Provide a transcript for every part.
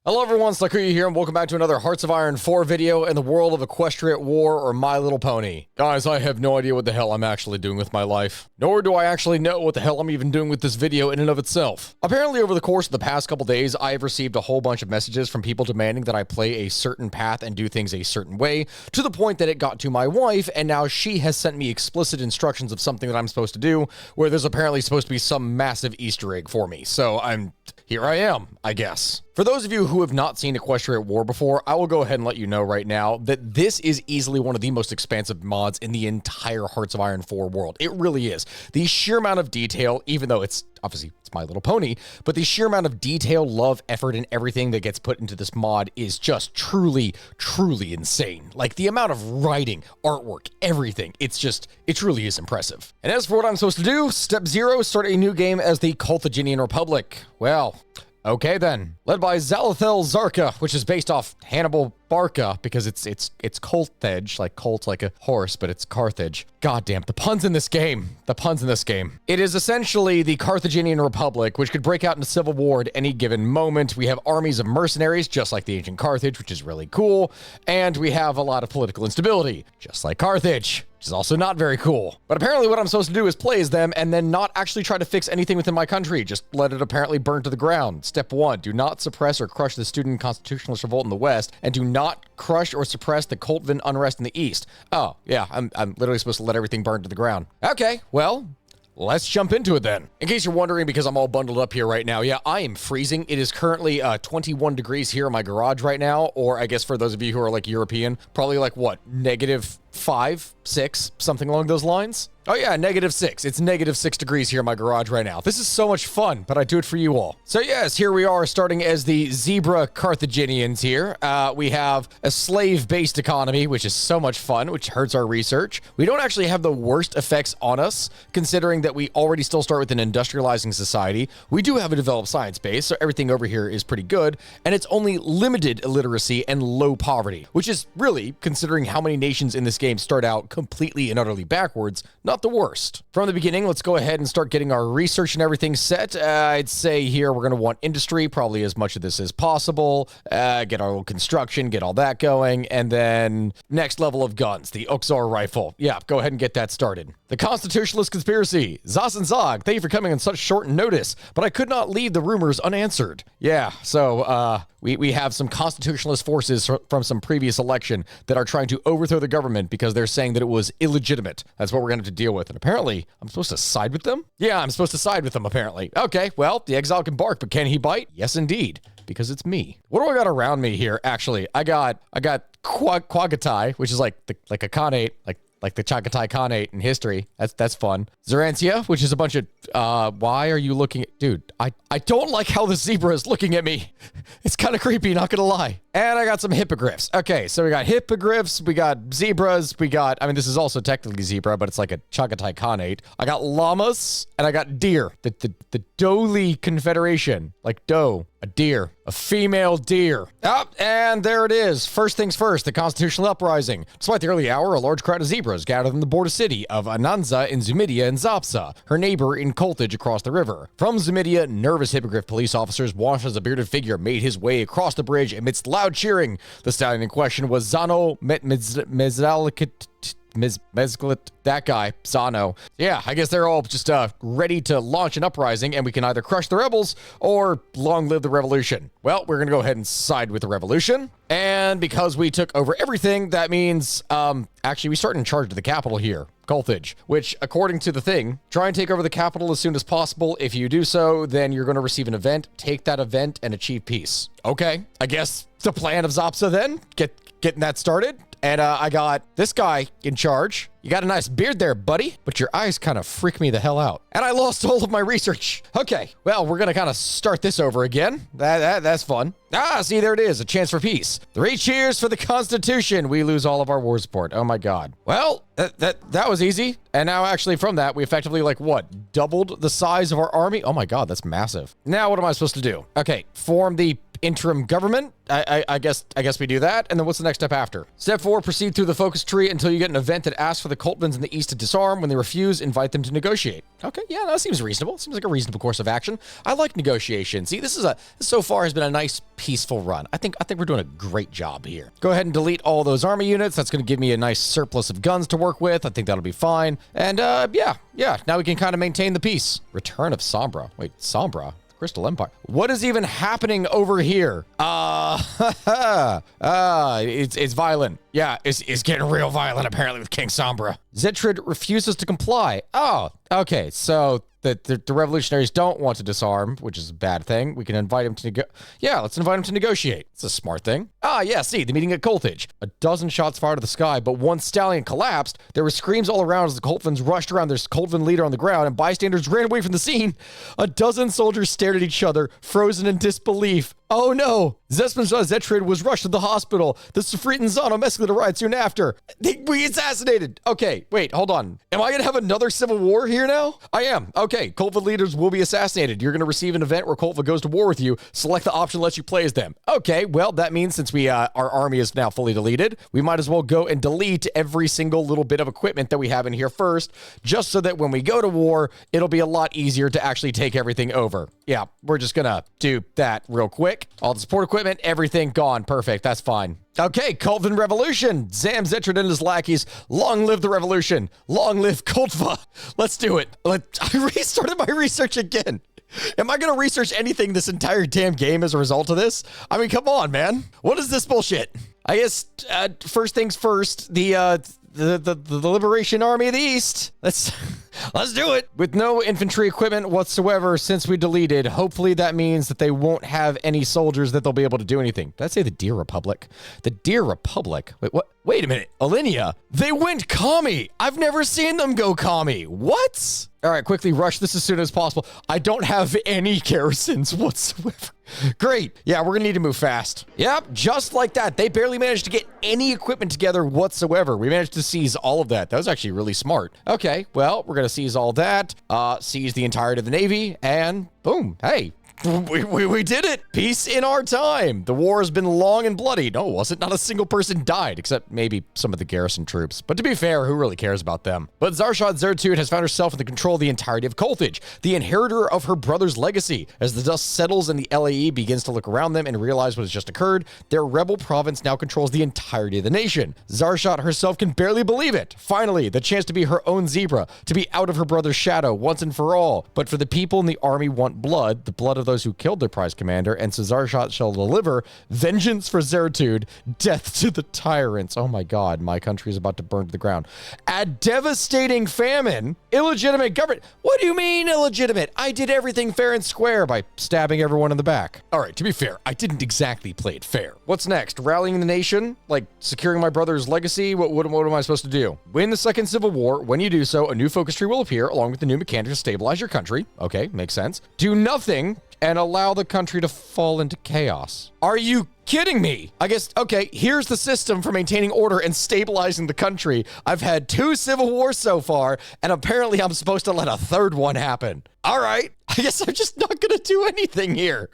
Hello everyone, Slakuya here, and welcome back to another Hearts of Iron 4 video in the world of Equestrian War or My Little Pony. Guys, I have no idea what the hell I'm actually doing with my life. Nor do I actually know what the hell I'm even doing with this video in and of itself. Apparently over the course of the past couple days, I have received a whole bunch of messages from people demanding that I play a certain path and do things a certain way, to the point that it got to my wife, and now she has sent me explicit instructions of something that I'm supposed to do, where there's apparently supposed to be some massive Easter egg for me. So here I am, I guess. For those of you who have not seen Equestrian War before, I will go ahead and let you know right now that this is easily one of the most expansive mods in the entire Hearts of Iron 4 world. It really is. The sheer amount of detail, even though it's obviously it's My Little Pony, but the sheer amount of detail, love, effort, and everything that gets put into this mod is just truly, truly insane. Like the amount of writing, artwork, everything, it truly is impressive. And as for what I'm supposed to do, step 0, start a new game as the Carthaginian Republic. Well, okay then. Led by Zalathel Zarka, which is based off Hannibal Barca, because it's Carthage, like Colt like a horse, but it's Carthage. Goddamn, the puns in this game. The puns in this game. It is essentially the Carthaginian Republic, which could break out into civil war at any given moment. We have armies of mercenaries, just like the ancient Carthage, which is really cool. And we have a lot of political instability, just like Carthage, which is also not very cool. But apparently what I'm supposed to do is play as them and then not actually try to fix anything within my country. Just let it apparently burn to the ground. Step 1, do not suppress or crush the student constitutionalist revolt in the West, and do not crush or suppress the Coltvin unrest in the East. Oh, yeah, I'm literally supposed to let everything burn to the ground. Okay, well, let's jump into it then. In case you're wondering, because I'm all bundled up here right now, yeah, I am freezing. It is currently 21 degrees here in my garage right now, or I guess for those of you who are like European, probably like what, -5, 6, something along those lines? Oh yeah, -6. It's -6 degrees here in my garage right now. This is so much fun, but I do it for you all. So yes, here we are starting as the Zebra Carthaginians here. We have a slave-based economy, which is so much fun, which hurts our research. We don't actually have the worst effects on us, considering that we already still start with an industrializing society. We do have a developed science base, so everything over here is pretty good, and it's only limited illiteracy and low poverty, which is really, considering how many nations in this game start out completely and utterly backwards, not the worst. From the beginning, let's go ahead and start getting our research and everything set. I'd say here we're going to want industry, probably as much of this as possible, get our little construction, get all that going, and then next level of guns, the Uxor rifle. Yeah, go ahead and get that started. The Constitutionalist Conspiracy. Zas and Zog, thank you for coming on such short notice, but I could not leave the rumors unanswered. Yeah, so we have some constitutionalist forces from some previous election that are trying to overthrow the government because they're saying that it was illegitimate. That's what we're going to have to deal with. And apparently, I'm supposed to side with them? Yeah, I'm supposed to side with them, apparently. Okay, well, the exile can bark, but can he bite? Yes, indeed, because it's me. What do I got around me here, actually? I got Quagatai, which is like a Khanate, like the Chagatai Khanate in history. That's fun. Zarantia, which is a bunch of, why are you looking at, dude, I don't like how the zebra is looking at me. It's kind of creepy, not gonna lie. And I got some hippogriffs. Okay, so we got hippogriffs, we got zebras, I mean, this is also technically zebra, but it's like a Chagatai Khanate. I got llamas, and I got deer. The Doli Confederation, like doe, a deer, a female deer. Oh, and there it is. First things first, the Constitutional Uprising. Despite the early hour, a large crowd of zebras gathered in the border city of Ananza in Zumidia and Zapsa, her neighbor in Colthage across the river. From Zumidia, nervous hippogriff police officers washed as a bearded figure made his way across the bridge amidst loud cheering. The stallion in question was Zano Mezglit, that guy, Zano. Yeah, I guess they're all just ready to launch an uprising, and we can either crush the rebels or long live the revolution. Well, we're gonna go ahead and side with the revolution. And because we took over everything, that means, actually we start in charge of the capital here, Carthage, which according to the thing, try and take over the capital as soon as possible. If you do so, then you're going to receive an event, take that event and achieve peace. Okay, I guess the plan of Zapsa then, getting that started. And I got this guy in charge. You got a nice beard there, buddy, but your eyes kind of freak me the hell out. And I lost all of my research. Okay, well, we're gonna kind of start this over again. That's fun. Ah, see, there it is, a chance for peace. 3 cheers for the Constitution. We lose all of our war support. Oh my God. Well, that was easy. And now actually from that, we effectively like what? Doubled the size of our army? Oh my God, that's massive. Now what am I supposed to do? Okay, form the interim government. I guess we do that. And then what's the next step after? Step 4, proceed through the focus tree until you get an event that asks for the Cultvins in the east to disarm. When they refuse, invite them to negotiate. Okay, yeah, that seems reasonable. Seems like a reasonable course of action. I like negotiation. See, this so far has been a nice peaceful run. I think we're doing a great job here. Go ahead and delete all those army units. That's going to give me a nice surplus of guns to work with. I think that'll be fine. And yeah, now we can kind of maintain the peace. Return of Sombra. Wait, Sombra? Crystal Empire. What is even happening over here? It's violent. Yeah, it's getting real violent apparently with King Sombra. Zetrid refuses to comply. Oh, okay. So the revolutionaries don't want to disarm, which is a bad thing. We can invite him to let's invite him to negotiate. It's a smart thing. Yeah, see, the meeting at Colthage. A dozen shots fired to the sky, but one stallion collapsed. There were screams all around as the Coltvins rushed around their Coltvin leader on the ground, and bystanders ran away from the scene. A dozen soldiers stared at each other, frozen in disbelief. Oh no! Zespenshaw Zetrid was rushed to the hospital. The Safrit and Zano escalated a riot soon after. We assassinated! Okay, wait, hold on. Am I gonna have another civil war here now? I am. Okay, Kolva leaders will be assassinated. You're gonna receive an event where Kolva goes to war with you. Select the option that lets you play as them. Okay, well, that means since our army is now fully deleted, we might as well go and delete every single little bit of equipment that we have in here first, just so that when we go to war, it'll be a lot easier to actually take everything over. Yeah, we're just gonna do that real quick. All the support equipment, everything gone. Perfect. That's fine. Okay, Colvin Revolution. Zam Zetrid and his lackeys. Long live the revolution. Long live Koltva. Let's do it. I restarted my research again. Am I going to research anything this entire damn game as a result of this? I mean, come on, man. What is this bullshit? I guess first things first, the Liberation Army of the East. Let's do it. With no infantry equipment whatsoever since we deleted, hopefully that means that they won't have any soldiers that they'll be able to do anything. Did I say the Dear Republic? The Dear Republic? Wait, what? Wait a minute. Alinea. They went commie. I've never seen them go commie. What? All right, quickly rush this as soon as possible. I don't have any garrisons whatsoever. Great. Yeah, we're gonna need to move fast. Yep, just like that. They barely managed to get any equipment together whatsoever. We managed to seize all of that. That was actually really smart. Okay, well, we're gonna seize all that, seize the entirety of the Navy, and boom, hey. We did it! Peace in our time! The war has been long and bloody. No, it wasn't. Not a single person died, except maybe some of the garrison troops. But to be fair, who really cares about them? But Zarshat Zertud has found herself in the control of the entirety of Kolthage, the inheritor of her brother's legacy. As the dust settles and the LAE begins to look around them and realize what has just occurred, their rebel province now controls the entirety of the nation. Zarshat herself can barely believe it. Finally, the chance to be her own zebra, to be out of her brother's shadow once and for all. But for the people in the army want blood, the blood of those who killed their prize commander, and Zarshat shall deliver vengeance for Zertud, death to the tyrants. Oh my god, my country is about to burn to the ground. A devastating famine, illegitimate government. What do you mean illegitimate? I did everything fair and square by stabbing everyone in the back. All right, to be fair, I didn't exactly play it fair. What's next? Rallying the nation? Like securing my brother's legacy? What am I supposed to do? Win the Second Civil War. When you do so, a new focus tree will appear along with the new mechanics to stabilize your country. Okay, makes sense. Do nothing and allow the country to fall into chaos. Are you kidding me? I guess, okay, here's the system for maintaining order and stabilizing the country. I've had 2 civil wars so far, and apparently I'm supposed to let a third one happen. All right, I guess I'm just not gonna do anything here.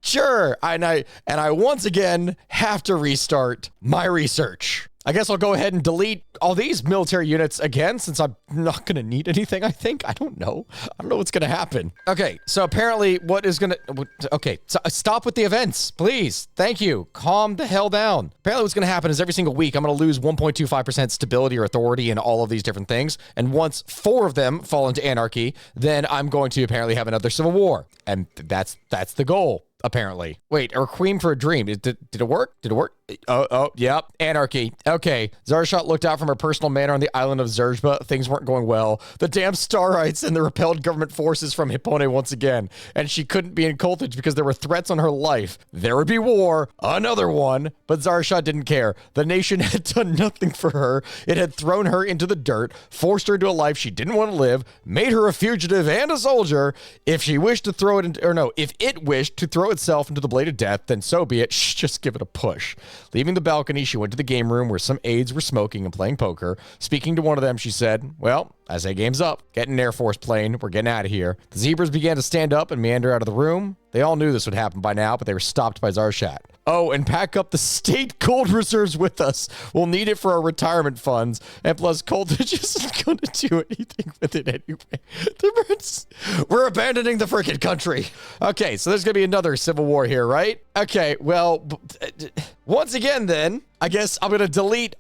Sure, and I once again have to restart my research. I guess I'll go ahead and delete all these military units again, since I'm not going to need anything, I think. I don't know. I don't know what's going to happen. Okay, so apparently what is going to... Okay, so stop with the events, please. Thank you. Calm the hell down. Apparently what's going to happen is every single week, I'm going to lose 1.25% stability or authority in all of these different things. And once 4 of them fall into anarchy, then I'm going to apparently have another civil war. And that's the goal. Apparently. Wait, a requiem for a dream. Did it work? Did it work? Oh, yep. Anarchy. Okay. Zarshat looked out from her personal manor on the island of Zerzba. Things weren't going well. The damn Starites and the repelled government forces from Hippone once again. And she couldn't be in Kolthage because there were threats on her life. There would be war. Another one. But Zarshat didn't care. The nation had done nothing for her. It had thrown her into the dirt, forced her into a life she didn't want to live, made her a fugitive and a soldier. If she wished to throw it into, or no, if it wished to throw throw itself into the blade of death, then so be it. Shh, just give it a push. Leaving the balcony, she went to the game room where some aides were smoking and playing poker. Speaking to one of them, she said, well, I say game's up. Get in an Air Force plane. We're getting out of here. The zebras began to stand up and meander out of the room. They all knew this would happen by now, but they were stopped by Zarshat. Oh, and pack up the state gold reserves with us. We'll need it for our retirement funds. And plus, Colditch isn't going to do anything with it anyway. We're abandoning the frickin' country. Okay, so there's going to be another civil war here, right? Okay, well, once again then, I guess I'm going to delete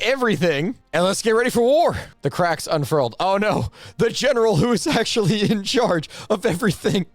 everything, and let's get ready for war. The cracks unfurled. Oh no, the general who is actually in charge of everything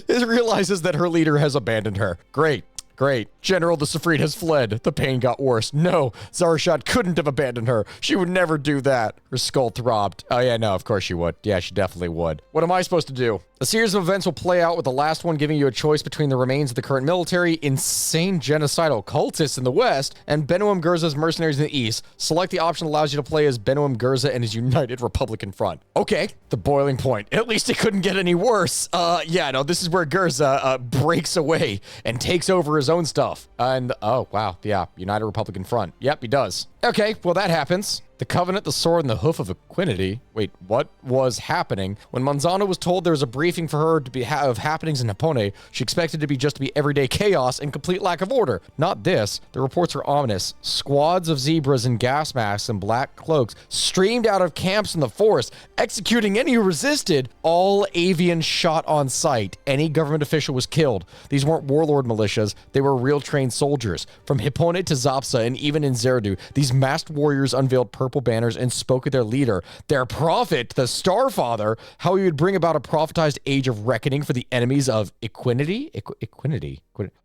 realizes that her leader has abandoned her. Great. Great. General the Safrid has fled. The pain got worse. No, Zarshat couldn't have abandoned her. She would never do that. Her skull throbbed. Oh yeah, no, of course she would. Yeah, she definitely would. What am I supposed to do? A series of events will play out with the last one giving you a choice between the remains of the current military, insane genocidal cultists in the west, and Benuim Gurza's mercenaries in the east. Select the option that allows you to play as Benuim Gurza and his united Republican front. Okay, the boiling point. At least it couldn't get any worse. Yeah, no, this is where Gurza breaks away and takes over his own stuff. And, oh, wow, yeah, United Republican Front. Yep, he does. Okay, well, that happens. The Covenant, the Sword, and the Hoof of Equinity. Wait, what was happening? When Manzano was told there was a briefing for her to be of happenings in Hapone, she expected to be everyday chaos and complete lack of order. Not this. The reports are ominous. Squads of zebras in gas masks and black cloaks streamed out of camps in the forest, executing any who resisted. All avians shot on sight. Any government official was killed. These weren't warlord militias. They were real trained soldiers. From Hipone to Zapsa and even in Zerdu, these masked warriors unveiled purple banners and spoke of their leader, their prophet, the Starfather, how he would bring about a prophetized age of reckoning for the enemies of Equinity? Equinity.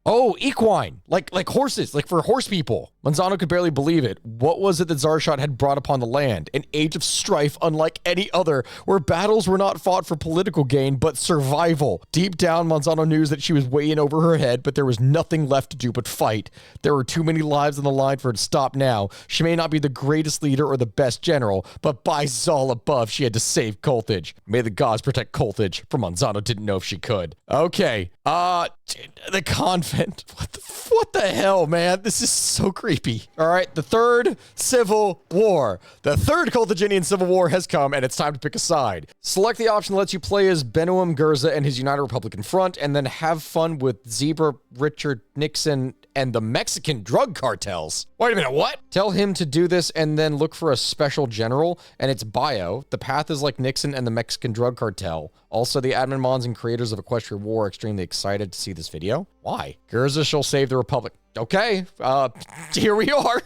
Oh, equine. Like horses, like for horse people. Manzano could barely believe it. What was it that Zarshat had brought upon the land? An age of strife unlike any other, where battles were not fought for political gain, but survival. Deep down, Manzano knew that she was way in over her head, but there was nothing left to do but fight. There were too many lives on the line for her to stop now. She may not be the greatest leader or the best general, but by Zal above, she had to save Colditch. May the gods protect Colditch, for Manzano didn't know if she could. Okay, the convent. What the hell, man? This is so creepy. All right, the third civil war. The third Colditchinian civil war has come, and it's time to pick a side. Select the option that lets you play as Benuim Gurza and his United Republican Front, and then have fun with Zebra, Richard Nixon, and the Mexican drug cartels. Wait a minute, what? Tell him to do this and then look for a special general, and it's bio. The path is like Nixon and the Mexican drug cartel. Also, the admin mons and creators of Equestria War are extremely excited to see this video. Why? Gurza shall save the Republic. Okay, here we are.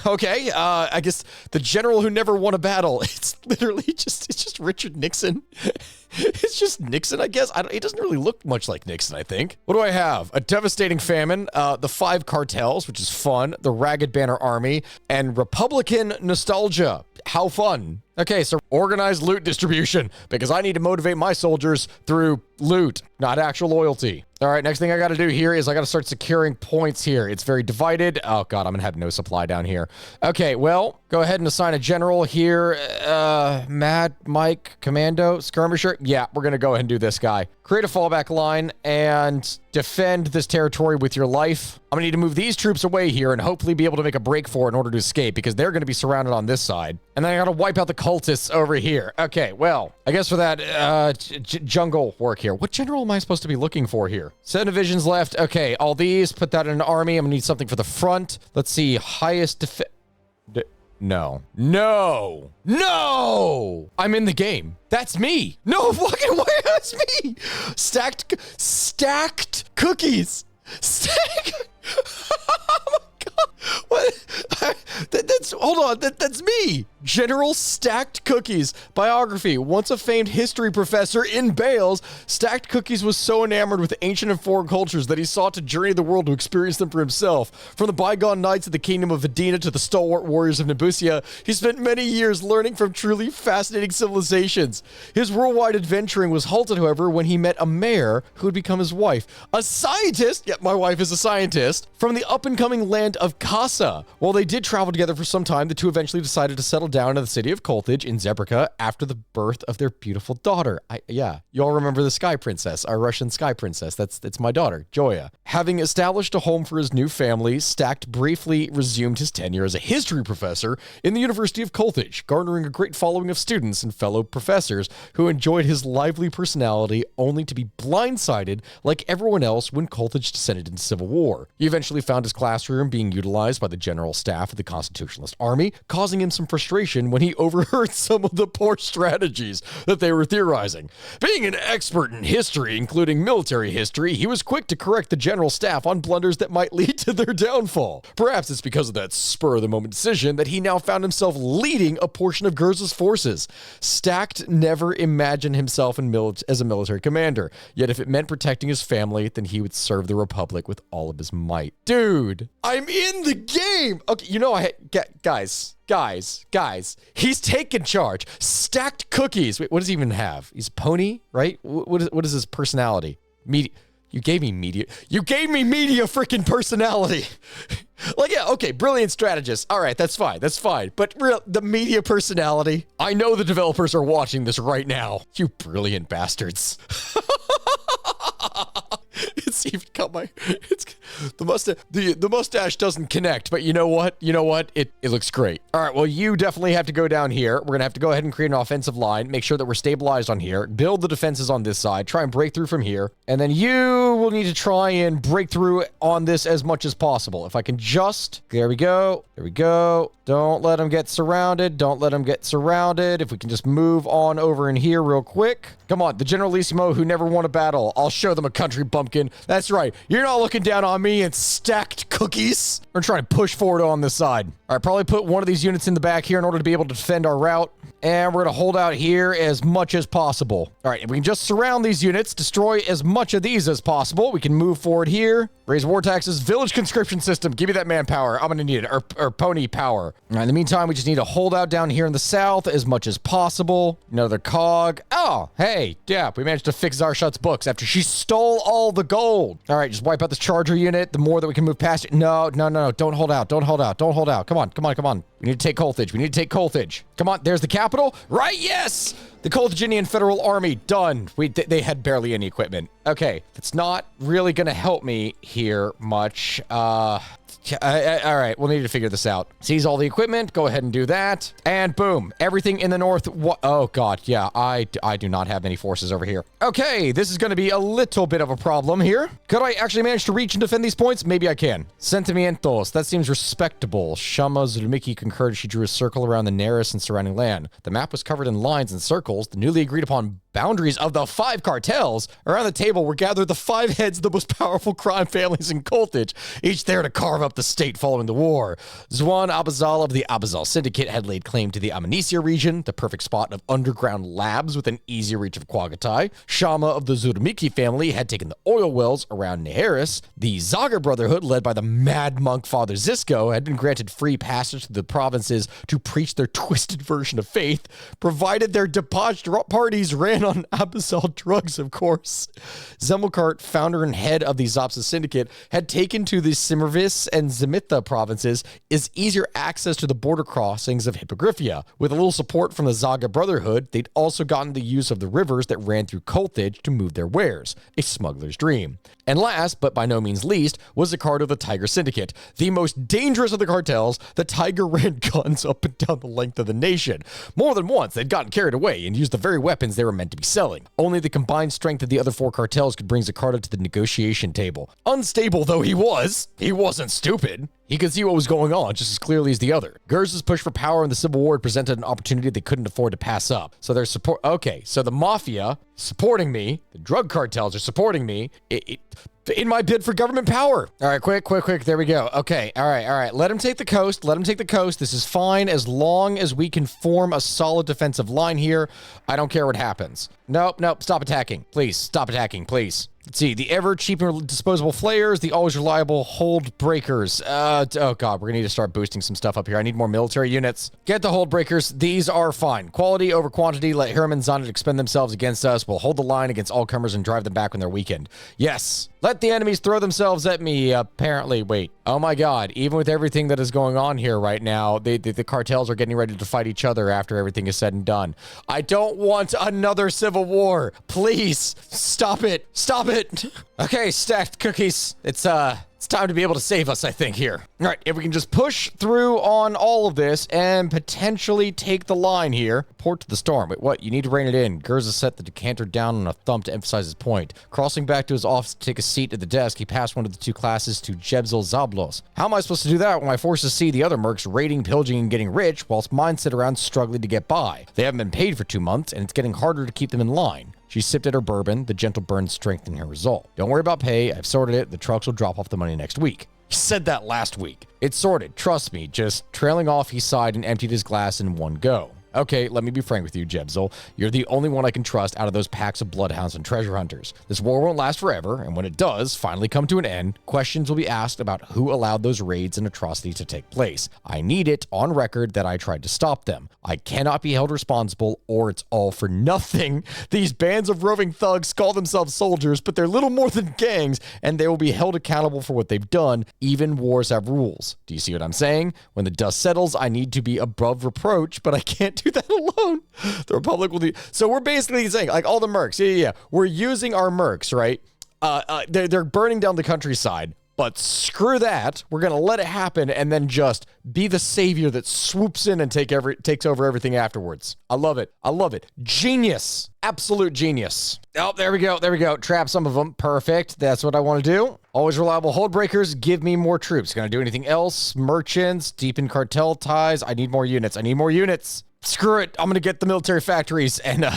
Okay, I guess the general who never won a battle. It's literally just Richard Nixon. It's just Nixon, I guess. It doesn't really look much like Nixon, I think. What do I have? A devastating famine, the 5 cartels, which is fun, the Ragged Banner Army, and Republican nostalgia. How fun. Okay, so organized loot distribution, because I need to motivate my soldiers through loot, not actual loyalty. All right, next thing I got to do here is I got to start securing points here. It's very divided. Oh God, I'm gonna have no supply down here. Okay, well, go ahead and assign a general here. Mad Mike Commando Skirmisher. Yeah, we're gonna go ahead and do this guy. Create a fallback line and defend this territory with your life. I'm gonna need to move these troops away here and hopefully be able to make a break for it in order to escape, because they're gonna be surrounded on this side. And then I gotta wipe out the cultists over here. Okay, well, I guess for that jungle work here, what general am I supposed to be looking for here? 7 divisions left. Okay, all these, put that in an army. I'm gonna need something for the front. Let's see, highest No. No! No! I'm in the game. That's me. No fucking way, that's me! Stacked cookies. Oh my God. What? Hold on, that's me. General Stacked Cookies. Biography. Once a famed history professor in Bales, Stacked Cookies was so enamored with ancient and foreign cultures that he sought to journey the world to experience them for himself. From the bygone knights of the kingdom of Vedina to the stalwart warriors of Nebusia, he spent many years learning from truly fascinating civilizations. His worldwide adventuring was halted, however, when he met a mayor who would become his wife. A scientist, yep, my wife is a scientist, from the up-and-coming land of Casa. While they did travel together for some time, the two eventually decided to settle down in the city of Kolthage in Zebrica after the birth of their beautiful daughter. Yeah, you all remember the Sky Princess, our Russian Sky Princess. That's my daughter, Joya. Having established a home for his new family, Stacked briefly resumed his tenure as a history professor in the University of Kolthage, garnering a great following of students and fellow professors who enjoyed his lively personality, only to be blindsided like everyone else when Kolthage descended into civil war. He eventually found his classroom being utilized by the general staff of the Constitutionalist Army, causing him some frustration when he overheard some of the poor strategies that they were theorizing. Being an expert in history, including military history, he was quick to correct the general staff on blunders that might lead to their downfall. Perhaps it's because of that spur-of-the-moment decision that he now found himself leading a portion of Gurza's forces. Stacked never imagined himself as a military commander, yet if it meant protecting his family, then he would serve the Republic with all of his might. Dude, I'm in the game! Okay, you know guys, he's taking charge. Stacked cookies. Wait, what does he even have? He's a pony, right? What is his personality? Media. You gave me media freaking personality. Like, yeah, okay, brilliant strategist. All right, that's fine. But the media personality, I know the developers are watching this right now. You brilliant bastards. It's even got the mustache doesn't connect, but you know what? It looks great. All right, well, you definitely have to go down here. We're gonna have to go ahead and create an offensive line, make sure that we're stabilized on here, build the defenses on this side, try and break through from here, and then you will need to try and break through on this as much as possible. If I can just, there we go. Don't let them get surrounded. If we can just move on over in here real quick. Come on, the Generalissimo who never won a battle. I'll show them a country bumpkin. That's right. You're not looking down on me and stacked cookies. We're trying to push forward on this side. All right, probably put one of these units in the back here in order to be able to defend our route. And we're going to hold out here as much as possible. All right, if we can just surround these units, destroy as much of these as possible, we can move forward here. Raise war taxes, village conscription system. Give me that manpower. I'm going to need it, or pony power. All right, in the meantime, we just need to hold out down here in the south as much as possible. Another cog. Oh, hey, yeah, we managed to fix Zarshut's books after she stole all the gold. All right, just wipe out this charger unit. The more that we can move past it. No, don't hold out. Come on. We need to take Kolthage. Come on, there's the capital. Right, yes! The Kolthaginian Federal Army, done. They had barely any equipment. Okay, that's not really gonna help me here much. All right, we'll need to figure this out. Seize all the equipment, go ahead and do that. And boom, everything in the north. Oh god, yeah, I do not have any forces over here. Okay, this is gonna be a little bit of a problem here. Could I actually manage to reach and defend these points? Maybe I can. Sentimientos, that seems respectable. Shama Zulmiki concurred. She drew a circle around the Neris and surrounding land. The map was covered in lines and circles. The newly agreed upon boundaries of the 5 cartels. Around the table were gathered the 5 heads of the most powerful crime families in Kolthage, each there to carve up the state following the war. Zwan Abazal of the Abazal Syndicate had laid claim to the Amnesia region, the perfect spot of underground labs within easy reach of Quagatai. Shama of the Zudamiki family had taken the oil wells around Neheris. The Zaga Brotherhood, led by the mad monk Father Zisco, had been granted free passage to the provinces to preach their twisted version of faith, provided their debauched parties ran on Abazal drugs, of course. Zemmelkart, founder and head of the Zopsa Syndicate, had taken to the Simervis and Zemitha provinces as easier access to the border crossings of Hippogriphia. With a little support from the Zaga Brotherhood, they'd also gotten the use of the rivers that ran through Kolthage to move their wares, a smuggler's dream. And last, but by no means least, was the card of the Tiger Syndicate. The most dangerous of the cartels, the Tiger ran guns up and down the length of the nation. More than once, they'd gotten carried away and used the very weapons they were meant to be selling. Only the combined strength of the other 4 cartels could bring Zakarta to the negotiation table. Unstable though he wasn't stupid. He could see what was going on just as clearly as the other. Gurza's push for power in the Civil War presented an opportunity they couldn't afford to pass up. So their support. Okay, so the mafia supporting me, the drug cartels are supporting me in my bid for government power. All right, quick. There we go. Okay, all right. Let him take the coast. This is fine as long as we can form a solid defensive line here. I don't care what happens. Nope. Stop attacking. Please, stop attacking, please. Let's see, the ever cheap and disposable flayers, the always reliable hold breakers. Oh god, we're gonna need to start boosting some stuff up here. I need more military units. Get the hold breakers. These are fine. Quality over quantity. Let Hiram and Zonnet expend themselves against us. We'll hold the line against all comers and drive them back when they're weakened. Yes. Let the enemies throw themselves at me, apparently. Wait. Oh my god. Even with everything that is going on here right now, the cartels are getting ready to fight each other after everything is said and done. I don't want another civil war. Please, stop it. Stop it. Okay, stacked cookies. It's time to be able to save us, I think, here. All right, if we can just push through on all of this and potentially take the line here. Port to the storm. Wait, what? You need to rein it in. Gurza set the decanter down on a thumb to emphasize his point. Crossing back to his office to take a seat at the desk, he passed one of the two classes to Jebzel Zablos. How am I supposed to do that when my forces see the other mercs raiding, pillaging, and getting rich, whilst mine sit around struggling to get by? They haven't been paid for 2 months, and it's getting harder to keep them in line. She sipped at her bourbon, the gentle burn strengthening her resolve. Don't worry about pay, I've sorted it, the trucks will drop off the money next week. He said that last week. It's sorted, trust me. Just trailing off, he sighed and emptied his glass in one go. Okay, let me be frank with you, Jebzel. You're the only one I can trust out of those packs of bloodhounds and treasure hunters. This war won't last forever, and when it does finally come to an end, questions will be asked about who allowed those raids and atrocities to take place. I need it on record that I tried to stop them. I cannot be held responsible, or it's all for nothing. These bands of roving thugs call themselves soldiers, but they're little more than gangs, and they will be held accountable for what they've done. Even wars have rules. Do you see what I'm saying? When the dust settles, I need to be above reproach, but I can't do that alone. The Republic will do. So we're basically saying, like, all the mercs, yeah. We're using our mercs, right? They're burning down the countryside. But screw that. We're going to let it happen and then just be the savior that swoops in and takes over everything afterwards. I love it. I love it. Genius. Absolute genius. Oh, there we go. There we go. Trap some of them. Perfect. That's what I want to do. Always reliable hold breakers. Give me more troops. Can I do anything else? Merchants. Deepen cartel ties. I need more units. I need more units. Screw it. I'm going to get the military factories and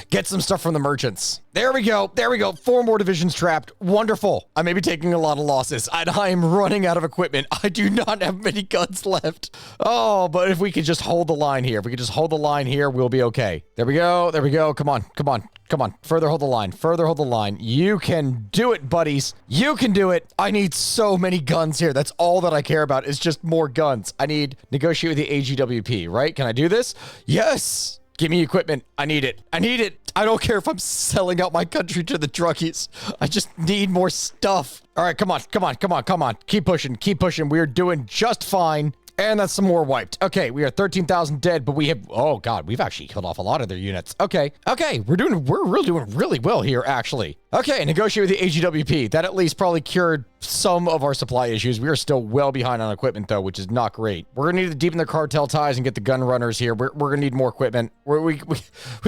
get some stuff from the merchants. There we go. There we go. 4 more divisions trapped. Wonderful. I may be taking a lot of losses. I am running out of equipment. I do not have many guns left. Oh, but if we could just hold the line here. If we could just hold the line here, we'll be okay. There we go. There we go. Come on. Come on. Come on. Further hold the line. Further hold the line. You can do it, buddies. You can do it. I need so many guns here. That's all that I care about is just more guns. I need negotiate with the AGWP, right? Can I do this? Yes. Give me equipment. I need it. I need it. I don't care if I'm selling out my country to the druggies. I just need more stuff. All right, come on, come on, come on, come on. Keep pushing, keep pushing. We're doing just fine. And that's some more wiped. Okay, we are 13,000 dead, but we have, oh god, we've actually killed off a lot of their units. Okay, we're really doing really well here, actually. Okay, negotiate with the AGWP. That at least probably cured some of our supply issues. We are still well behind on equipment, though, which is not great. We're gonna need to deepen the cartel ties and get the gun runners here. We're gonna need more equipment. We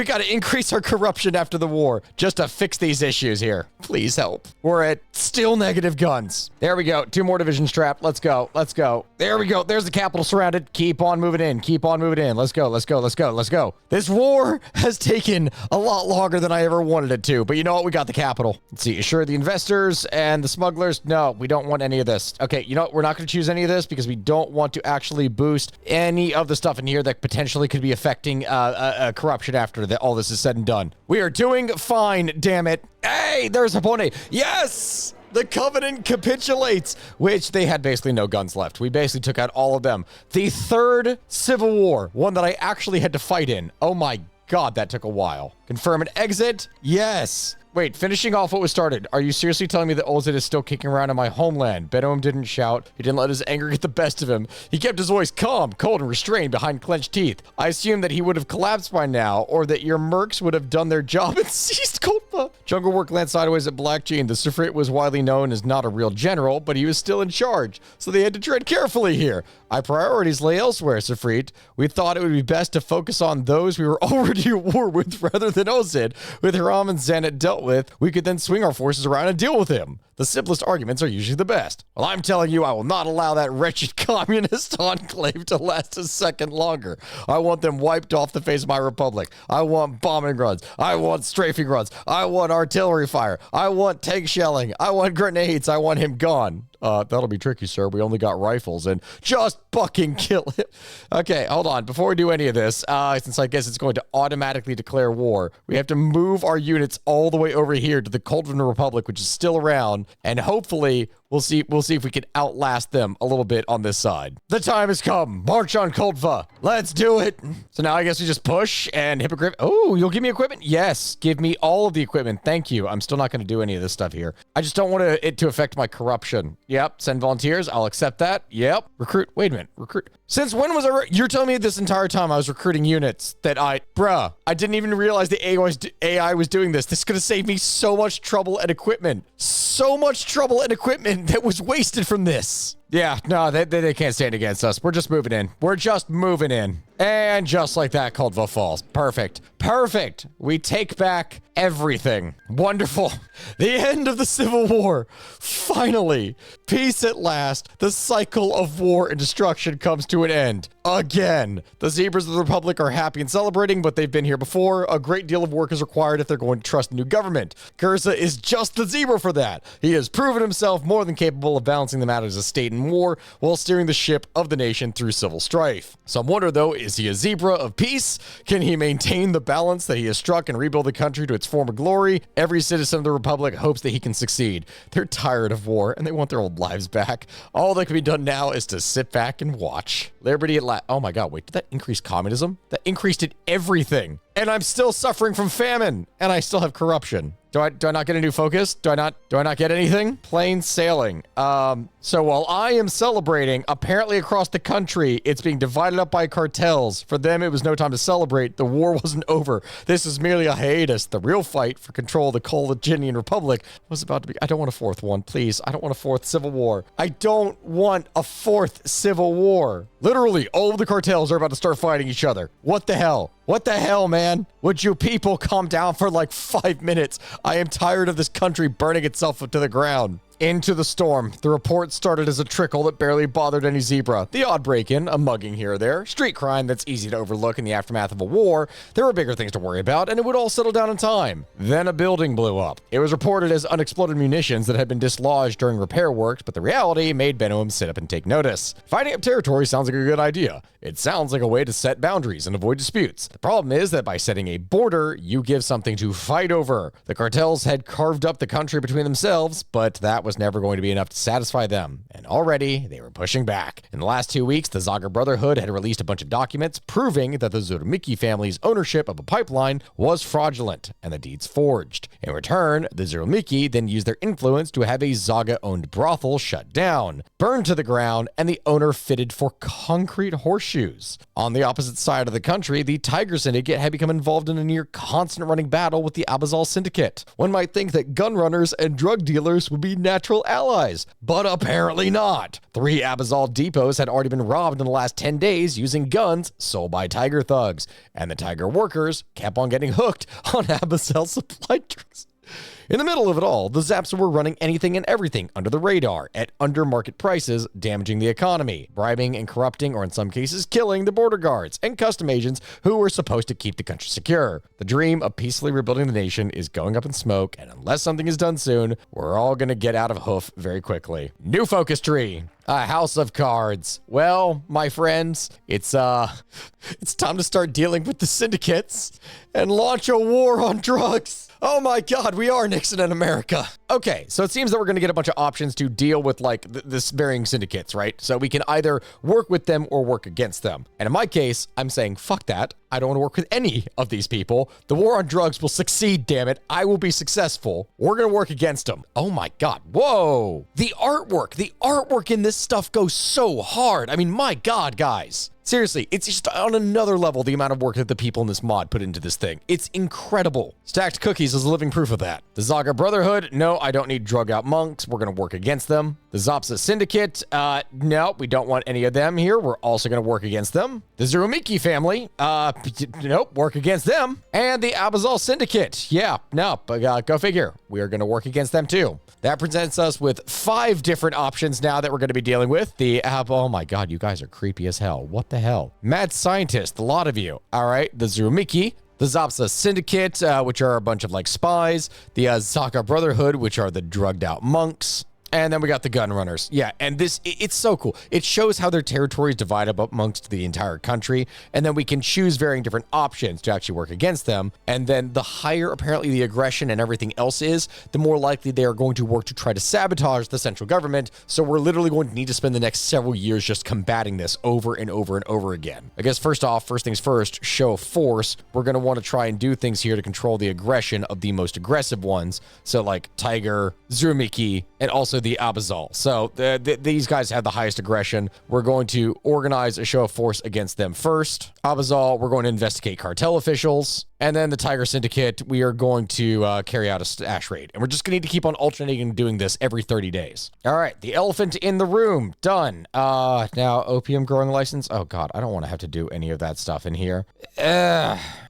got to increase our corruption after the war just to fix these issues here. Please help. We're at still negative guns. There we go. 2 more divisions trapped. Let's go. Let's go. There we go. There's the capital surrounded. Keep on moving in. Keep on moving in. Let's go. Let's go. Let's go. Let's go. This war has taken a lot longer than I ever wanted it to, but you know what? We got the capital. Let's see. Assure the investors and the smugglers. No, we don't want any of this. Okay, you know what? We're not going to choose any of this because we don't want to actually boost any of the stuff in here that potentially could be affecting corruption after all this is said and done. We are doing fine, damn it. Hey, there's Hapone. Yes! The Covenant capitulates, which they had basically no guns left. We basically took out all of them. The 3rd civil war, one that I actually had to fight in. Oh my god, that took a while. Confirm an exit. Yes. Wait, finishing off what was started. Are you seriously telling me that Ozid is still kicking around in my homeland? Bedoum didn't shout. He didn't let his anger get the best of him. He kept his voice calm, cold, and restrained behind clenched teeth. I assumed that he would have collapsed by now, or that your mercs would have done their job and seized Kolpa. Jungle Work glanced sideways at Black Jean. The Sifrit was widely known as not a real general, but he was still in charge, so they had to tread carefully here. Our priorities lay elsewhere, Sifrit. We thought it would be best to focus on those we were already at war with rather than Ozid. With Hiram and Xanat dealt with, we could then swing our forces around and deal with him. The simplest arguments are usually the best. Well, I'm telling you, I will not allow that wretched communist enclave to last a second longer. I want them wiped off the face of my republic. I want bombing runs. I want strafing runs. I want artillery fire. I want tank shelling. I want grenades. I want him gone. That'll be tricky, sir. We only got rifles, and just fucking kill him. Okay, hold on. Before we do any of this, since I guess it's going to automatically declare war, we have to move our units all the way over here to the Cult of the Republic, which is still around, and hopefully We'll see if we can outlast them a little bit on this side. The time has come. March on Koldva. Let's do it. So now I guess we just push and hypocrite. Oh, you'll give me equipment? Yes, give me all of the equipment. Thank you. I'm still not going to do any of this stuff here. I just don't want it to affect my corruption. Yep, send volunteers. I'll accept that. Yep. Recruit. Wait a minute. Recruit. Since when was you're telling me this entire time I was recruiting units that I didn't even realize the AI was doing this. This is going to save me so much trouble and equipment. So much trouble and equipment that was wasted from this. Yeah, no, they can't stand against us. We're just moving in. We're just moving in. And just like that, Caldwell falls. Perfect. Perfect. We take back everything. Wonderful. The end of the Civil War. Finally. Peace at last. The cycle of war and destruction comes to an end. Again. The zebras of the Republic are happy and celebrating, but they've been here before. A great deal of work is required if they're going to trust the new government. Cursa is just the zebra for that. He has proven himself more than capable of balancing the matters of state and war while steering the ship of the nation through civil strife. Some wonder, though, is he a zebra of peace? Can he maintain the balance that he has struck and rebuild the country to its former glory? Every citizen of the Republic hopes that he can succeed. They're tired of war and they want their old lives back. All that can be done now is to sit back and watch. Liberty at last. Oh my God, wait, did that increase communism? That increased in everything. And I'm still suffering from famine and I still have corruption. Do I not get a new focus? Do I not get anything? Plain sailing. So while I am celebrating, apparently across the country, it's being divided up by cartels. For them, it was no time to celebrate. The war wasn't over. This is merely a hiatus. The real fight for control of the Coliginian Republic was about to be. I don't want a fourth one, please. I don't want a fourth civil war. I don't want a fourth civil war. Literally, all of the cartels are about to start fighting each other. What the hell? What the hell, man? Would you people calm down for like 5 minutes? I am tired of this country burning itself to the ground. Into the storm. The report started as a trickle that barely bothered any zebra. The odd break-in, a mugging here or there, street crime that's easy to overlook in the aftermath of a war. There were bigger things to worry about, and it would all settle down in time. Then a building blew up. It was reported as unexploded munitions that had been dislodged during repair works, but the reality made Benham sit up and take notice. Fighting up territory sounds like a good idea. It sounds like a way to set boundaries and avoid disputes. The problem is that by setting a border, you give something to fight over. The cartels had carved up the country between themselves, but that was never going to be enough to satisfy them. And already, they were pushing back. In the last 2 weeks, the Zaga Brotherhood had released a bunch of documents proving that the Zurmiki family's ownership of a pipeline was fraudulent and the deeds forged. In return, the Zurmiki then used their influence to have a Zaga-owned brothel shut down, burned to the ground, and the owner fitted for concrete horseshoes. On the opposite side of the country, the Tiger Syndicate had become involved in a near constant running battle with the Abazal Syndicate. One might think that gun runners and drug dealers would be natural allies, but apparently not. 3 Abazal depots had already been robbed in the last 10 days using guns sold by Tiger thugs, and the Tiger workers kept on getting hooked on Abazal supply trucks. In the middle of it all, the Zaps were running anything and everything under the radar at under market prices, damaging the economy, bribing and corrupting, or in some cases, killing the border guards and custom agents who were supposed to keep the country secure. The dream of peacefully rebuilding the nation is going up in smoke, and unless something is done soon, we're all going to get out of hoof very quickly. New focus tree. A house of cards. Well, my friends, it's time to start dealing with the syndicates and launch a war on drugs. Oh my God, we are Nixon in America. Okay, so it seems that we're going to get a bunch of options to deal with like this varying syndicates, right? So we can either work with them or work against them. And in my case, I'm saying, fuck that. I don't want to work with any of these people. The war on drugs will succeed, damn it. I will be successful. We're going to work against them. Oh my God. Whoa. The artwork in this stuff goes so hard. I mean, my God, guys. Seriously, it's just on another level, the amount of work that the people in this mod put into this thing. It's incredible. Stacked Cookies is living proof of that. The Zaga Brotherhood, no, I don't need drug out monks. We're going to work against them. The Zopsa Syndicate, no, we don't want any of them here. We're also going to work against them. The Zurumiki family, nope, work against them. And the Abazal Syndicate, yeah, no, but go figure. We are going to work against them too. That presents us with 5 different options now that we're going to be dealing with. Oh my God, you guys are creepy as hell. What the hell? Mad Scientist, a lot of you. All right, the Zurumiki, the Zopsa Syndicate, which are a bunch of like spies, the Zaga Brotherhood, which are the drugged out monks, And then we got the gun runners. Yeah, and it's so cool. It shows how their territory is divided up amongst the entire country, and then we can choose varying different options to actually work against them. And then the higher apparently the aggression and everything else is, the more likely they are going to work to try to sabotage the central government. So we're literally going to need to spend the next several years just combating this over and over and over again. I guess first things first, show of force. We're going to want to try and do things here to control the aggression of the most aggressive ones. So like Tiger, Zurmiki, and also the Abazal. So these guys have the highest aggression. We're going to organize a show of force against them first. Abazal, we're going to investigate cartel officials. And then the Tiger Syndicate, we are going to carry out a stash raid. And we're just going to need to keep on alternating and doing this every 30 days. All right, the elephant in the room, done. Now, opium growing license. Oh, God, I don't want to have to do any of that stuff in here.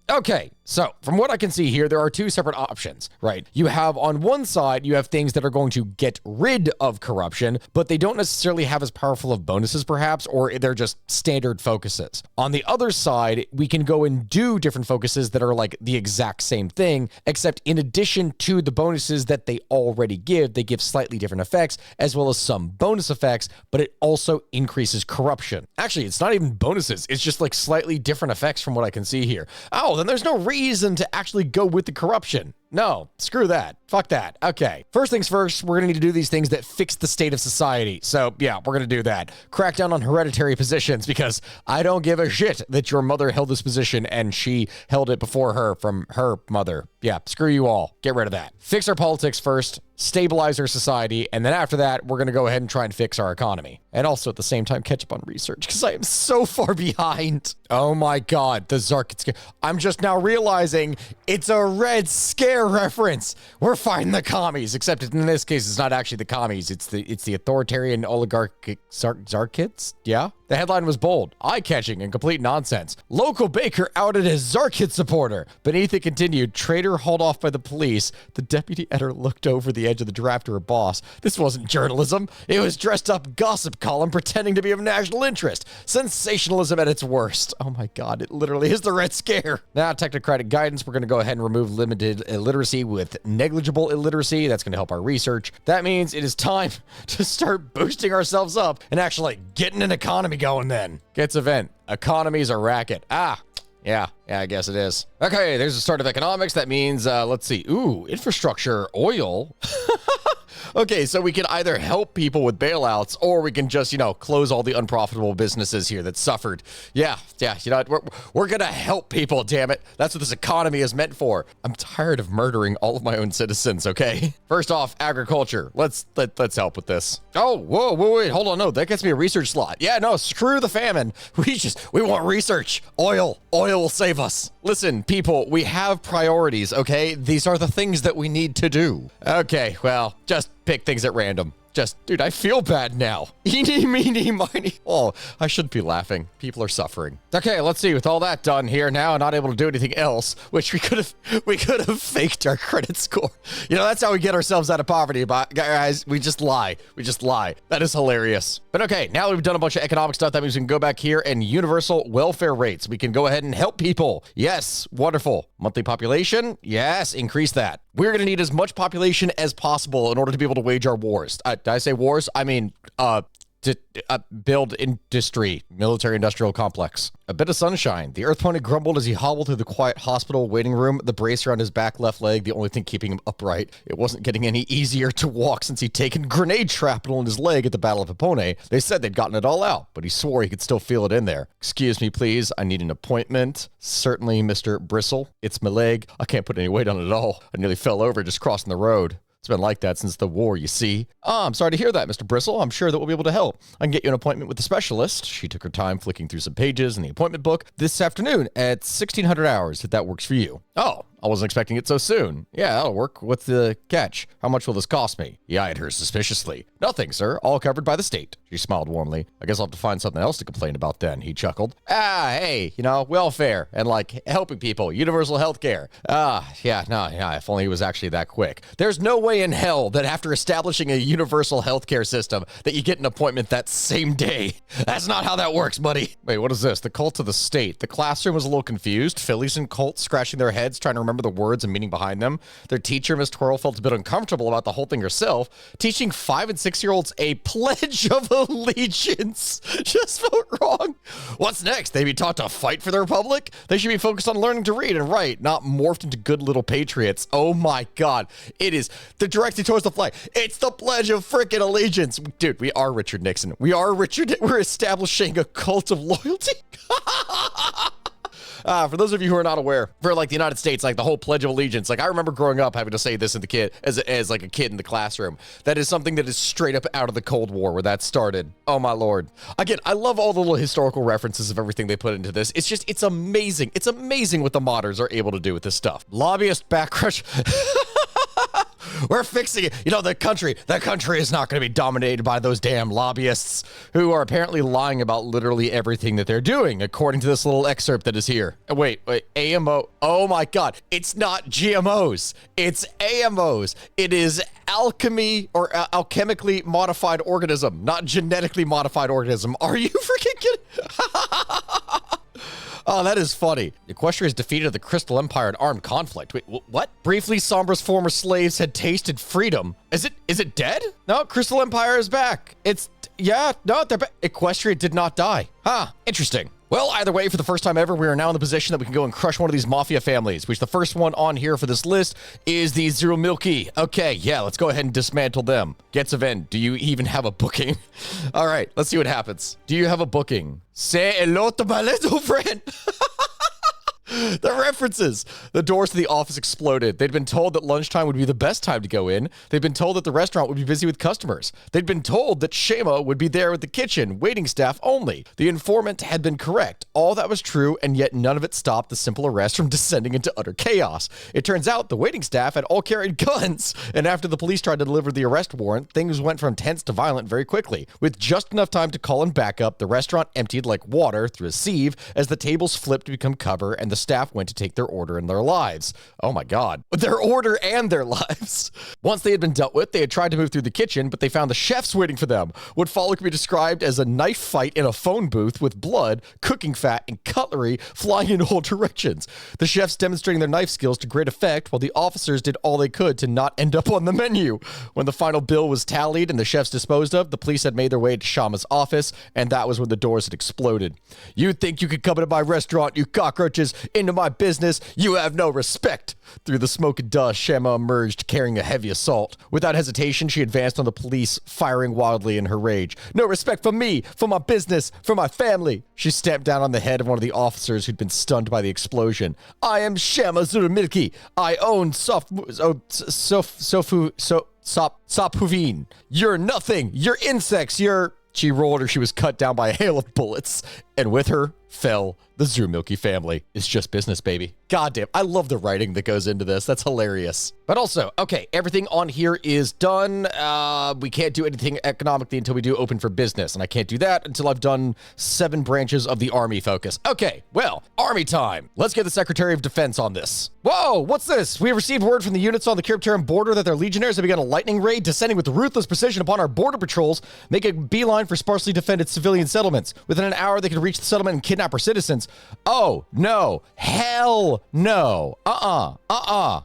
Okay, so from what I can see here, there are two separate options, right? You have on one side, you have things that are going to get rid of corruption, but they don't necessarily have as powerful of bonuses perhaps, or they're just standard focuses. On the other side, we can go and do different focuses that are like the exact same thing, except in addition to the bonuses that they already give, they give slightly different effects, as well as some bonus effects, but it also increases corruption. Actually, it's not even bonuses, it's just like slightly different effects from what I can see here. Oh, then there's no reason to actually go with the corruption. No, screw that. Fuck that. Okay. First things first, we're going to need to do these things that fix the state of society. So yeah, we're going to do that. Crack down on hereditary positions because I don't give a shit that your mother held this position and she held it before her from her mother. Yeah, screw you all. Get rid of that. Fix our politics first, stabilize our society, and then after that, we're going to go ahead and try and fix our economy. And also at the same time, catch up on research because I am so far behind. Oh my God, the Zarkit. I'm just now realizing it's a Red Scare reference. We're fighting the commies, except in this case, it's not actually the commies. It's the authoritarian oligarchic Zarkits. Yeah. The headline was bold, eye-catching, and complete nonsense. Local baker outed as Zarkit supporter. Beneath it continued, traitor hauled off by the police. The deputy editor looked over the edge of the draft to her boss. This wasn't journalism. It was dressed up gossip column pretending to be of national interest. Sensationalism at its worst. Oh my God, it literally is the Red Scare. Now, technocratic guidance. We're going to go ahead and remove limited illiteracy with negligible illiteracy. That's going to help our research. That means it is time to start boosting ourselves up and actually getting an economy going then. Gets event. Economy's a racket. Yeah, I guess it is. Okay, there's the start of economics. That means, let's see. Ooh, infrastructure, oil. Okay, so we can either help people with bailouts or we can just, close all the unprofitable businesses here that suffered. Yeah, you know what? We're gonna help people, damn it. That's what this economy is meant for. I'm tired of murdering all of my own citizens, okay? First off, agriculture. Let's help with this. Oh, whoa, wait, hold on. No, that gets me a research slot. Yeah, no, screw the famine. We want research. Oil will save us. Listen, people, we have priorities, okay? These are the things that we need to do. Okay, well, just pick things at random. Dude, I feel bad now. Eeny, meeny, miny. Oh, I shouldn't be laughing. People are suffering. Okay, let's see. With all that done here now, not able to do anything else, which we could have faked our credit score. That's how we get ourselves out of poverty. But guys, we just lie. That is hilarious. But okay, now we've done a bunch of economic stuff. That means we can go back here and universal welfare rates. We can go ahead and help people. Yes, wonderful. Monthly population. Yes, increase that. We're going to need as much population as possible in order to be able to wage our wars. Did I say wars? I mean, build industry, military-industrial complex. A bit of sunshine. The Earth pony grumbled as he hobbled through the quiet hospital waiting room, the brace around his back left leg, the only thing keeping him upright. It wasn't getting any easier to walk since he'd taken grenade shrapnel in his leg at the Battle of Epone. They said they'd gotten it all out, but he swore he could still feel it in there. Excuse me, please. I need an appointment. Certainly, Mr. Bristle. It's my leg. I can't put any weight on it at all. I nearly fell over just crossing the road. It's been like that since the war, you see. Oh, I'm sorry to hear that, Mr. Bristle. I'm sure that we'll be able to help. I can get you an appointment with the specialist. She took her time flicking through some pages in the appointment book this afternoon at 1600 hours, if that works for you. Oh, I wasn't expecting it so soon. Yeah, that'll work. What's the catch? How much will this cost me? He eyed her suspiciously. Nothing, sir. All covered by the state. She smiled warmly. I guess I'll have to find something else to complain about then, he chuckled. Hey, welfare and helping people, universal health care. If only he was actually that quick. There's no way in hell that after establishing a universal healthcare system that you get an appointment that same day. That's not how that works, buddy. Wait, what is this? The cult of the state. The classroom was a little confused. Fillies and colts scratching their heads trying to remember remember the words and meaning behind them. Their teacher, Miss Twirl, felt a bit uncomfortable about the whole thing herself, teaching 5- and 6-year-olds a pledge of allegiance. Just felt wrong. What's next? They be taught to fight for the Republic? They should be focused on learning to read and write, not morphed into good little patriots. Oh my God. It is. They're directed towards the flag. It's the pledge of frickin' allegiance. Dude, we are Richard Nixon. We're establishing a cult of loyalty. For those of you who are not aware, for like the United States, like the whole Pledge of Allegiance, like I remember growing up having to say this as like a kid in the classroom. That is something that is straight up out of the Cold War where that started. Oh my Lord. Again, I love all the little historical references of everything they put into this. It's amazing. It's amazing what the modders are able to do with this stuff. Lobbyist backcrush. We're fixing it. You know, that country is not going to be dominated by those damn lobbyists who are apparently lying about literally everything that they're doing, according to this little excerpt that is here. Wait, AMO. Oh my God. It's not GMOs. It's AMOs. It is alchemy or alchemically modified organism, not genetically modified organism. Are you freaking kidding? Oh, that is funny. Equestria has defeated the Crystal Empire in armed conflict. Wait, what? Briefly, Sombra's former slaves had tasted freedom. Is it dead? No, Crystal Empire is back. No, they're back. Equestria did not die. Huh, interesting. Well, either way, for the first time ever, we are now in the position that we can go and crush one of these mafia families, which the first one on here for this list is the Zero Milky. Okay, yeah, let's go ahead and dismantle them. Gets a Ven, do you even have a booking? All right, let's see what happens. Do you have a booking? Say hello to my little friend. The references. The doors to the office exploded. They'd been told that lunchtime would be the best time to go in. They'd been told that the restaurant would be busy with customers. They'd been told that Shema would be there with the kitchen, waiting staff only. The informant had been correct. All that was true, and yet none of it stopped the simple arrest from descending into utter chaos. It turns out the waiting staff had all carried guns, and after the police tried to deliver the arrest warrant, things went from tense to violent very quickly. With just enough time to call in backup, the restaurant emptied like water through a sieve as the tables flipped to become cover, and the staff went to take their order and their lives. Oh my God. Their order and their lives. Once they had been dealt with, they had tried to move through the kitchen, but they found the chefs waiting for them. What followed could be described as a knife fight in a phone booth with blood, cooking fat, and cutlery flying in all directions. The chefs demonstrating their knife skills to great effect, while the officers did all they could to not end up on the menu. When the final bill was tallied and the chefs disposed of, the police had made their way to Shama's office, and that was when the doors had exploded. You think you could come into my restaurant, you cockroaches, into my business? You have no respect. Through the smoke and dust, Shama emerged carrying a heavy assault. Without hesitation, she advanced on the police, firing wildly in her rage. No respect for me, for my business, for my family. She stamped down on the head of one of the officers who'd been stunned by the explosion. I am Shama Zuramilki. I own Sophuvine. You're nothing. You're insects. She rolled or she was cut down by a hail of bullets, and with her fell the Zurmilky family. It's just business, baby. Goddamn, I love the writing that goes into this. That's hilarious. But also, okay, everything on here is done. We can't do anything economically until we do open for business, and I can't do that until I've done 7 branches of the army focus. Okay, well, army time. Let's get the Secretary of Defense on this. Whoa, what's this? We have received word from the units on the Kirpteran border that their legionnaires have begun a lightning raid, descending with ruthless precision upon our border patrols, making a beeline for sparsely defended civilian settlements. Within an hour, they could reach the settlement and kidnap our citizens. Oh, no. Hell no.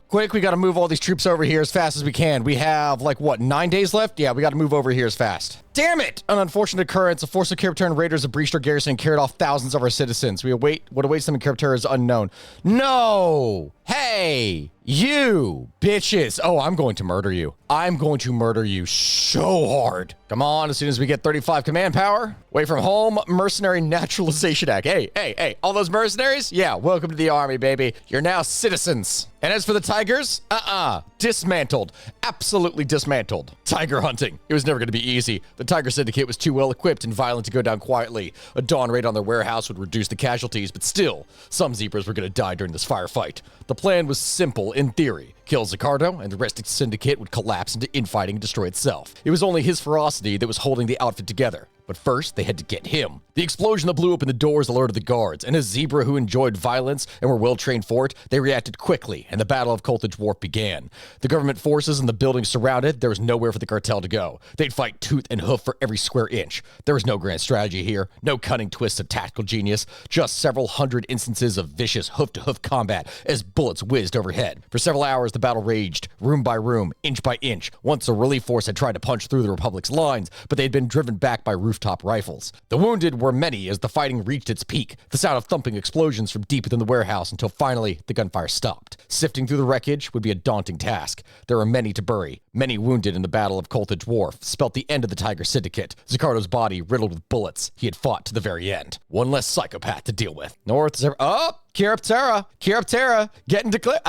Quick, we gotta move all these troops over here as fast as we can. We have, like, what, 9 days left? Yeah, we gotta move over here as fast. Damn it! An unfortunate occurrence. A force of Kirpteran raiders have breached our garrison and carried off thousands of our citizens. What awaits them in Kirpteran is unknown. No! Hey! You bitches! Oh, I'm going to murder you. I'm going to murder you so hard. Come on, as soon as we get 35 command power. Away from home, Mercenary Naturalization Act. Hey, all those mercenaries? Yeah, welcome to the army, baby. You're now citizens. And as for the tigers, dismantled. Absolutely dismantled. Tiger hunting. It was never going to be easy. The Tiger Syndicate was too well equipped and violent to go down quietly. A dawn raid on their warehouse would reduce the casualties, but still, some zebras were going to die during this firefight. The plan was simple in theory. Kill Zaccardo, and the rest of the syndicate would collapse into infighting and destroy itself. It was only his ferocity that was holding the outfit together. But first, they had to get him. The explosion that blew open the doors alerted the guards, and as Zebra, who enjoyed violence and were well-trained for it, they reacted quickly, and the Battle of Koltage Wharf began. The government forces in the building surrounded, there was nowhere for the cartel to go. They'd fight tooth and hoof for every square inch. There was no grand strategy here, no cunning twists of tactical genius, just several hundred instances of vicious hoof-to-hoof combat as bullets whizzed overhead. For several hours, the battle raged, room by room, inch by inch. Once a relief force had tried to punch through the Republic's lines, but they had been driven back by rooftop rifles. The wounded were many as the fighting reached its peak, the sound of thumping explosions from deep within the warehouse until finally the gunfire stopped. Sifting through the wreckage would be a daunting task. There were many to bury. Many wounded in the Battle of Koltage Wharf spelt the end of the Tiger Syndicate. Zaccardo's body riddled with bullets. He had fought to the very end. One less psychopath to deal with. North is Chiroptera, getting declared.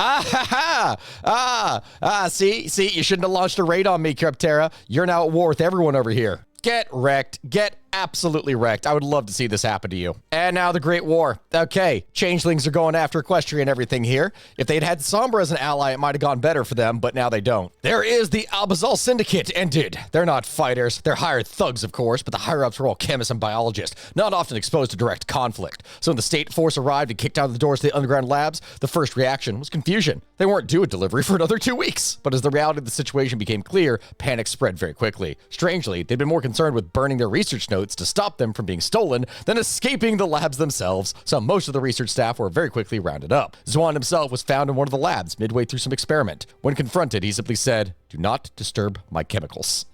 See, you shouldn't have launched a raid on me, Chiroptera. You're now at war with everyone over here. Get wrecked. Get absolutely wrecked. I would love to see this happen to you. And now the Great War. Okay, changelings are going after Equestria and everything here. If they'd had Sombra as an ally, it might have gone better for them, but now they don't. There is the Albazal Syndicate ended. They're not fighters. They're hired thugs, of course, but the higher-ups were all chemists and biologists, not often exposed to direct conflict. So when the state force arrived and kicked out the doors to the underground labs, the first reaction was confusion. They weren't due a delivery for another 2 weeks. But as the reality of the situation became clear, panic spread very quickly. Strangely, they'd been more concerned with burning their research notes to stop them from being stolen than escaping the labs themselves, so most of the research staff were very quickly rounded up. Zwan himself was found in one of the labs midway through some experiment. When confronted, he simply said, "Do not disturb my chemicals."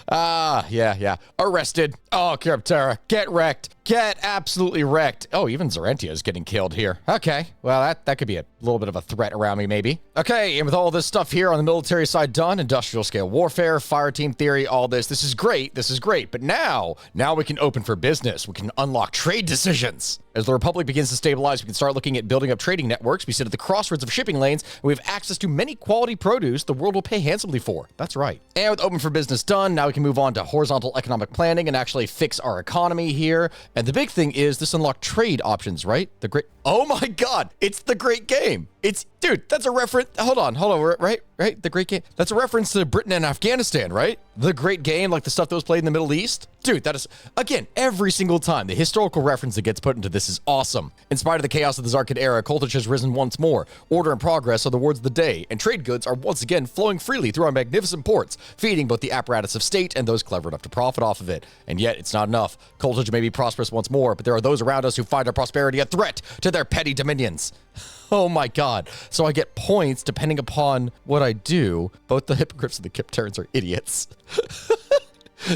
Yeah. Arrested. Oh, Chiroptera, get wrecked. Get absolutely wrecked. Oh, even Zarentia is getting killed here. Okay, well, that could be a little bit of a threat around me, maybe. Okay, and with all this stuff here on the military side done, industrial scale warfare, fire team theory, all this is great. But now we can open for business. We can unlock trade decisions. As the Republic begins to stabilize, we can start looking at building up trading networks. We sit at the crossroads of shipping lanes, and we have access to many quality produce the world will pay handsomely for. That's right. And with open for business done, now we can move on to horizontal economic planning and actually fix our economy here. And the big thing is this unlocked trade options, right? Oh my God, it's the Great Game. Dude, that's a reference. Hold on, right? The Great Game. That's a reference to Britain and Afghanistan, right? The Great Game, like the stuff that was played in the Middle East. Dude, that is, again, every single time, the historical reference that gets put into this is awesome. In spite of the chaos of the Zarkid era, Koltage has risen once more. Order and progress are the words of the day, and trade goods are once again flowing freely through our magnificent ports, feeding both the apparatus of state and those clever enough to profit off of it. And yet, it's not enough. Koltage may be prosperous once more, but there are those around us who find our prosperity a threat to their petty dominions. Oh my God. So I get points depending upon what I do. Both the hippogriffs and the Kipterans are idiots.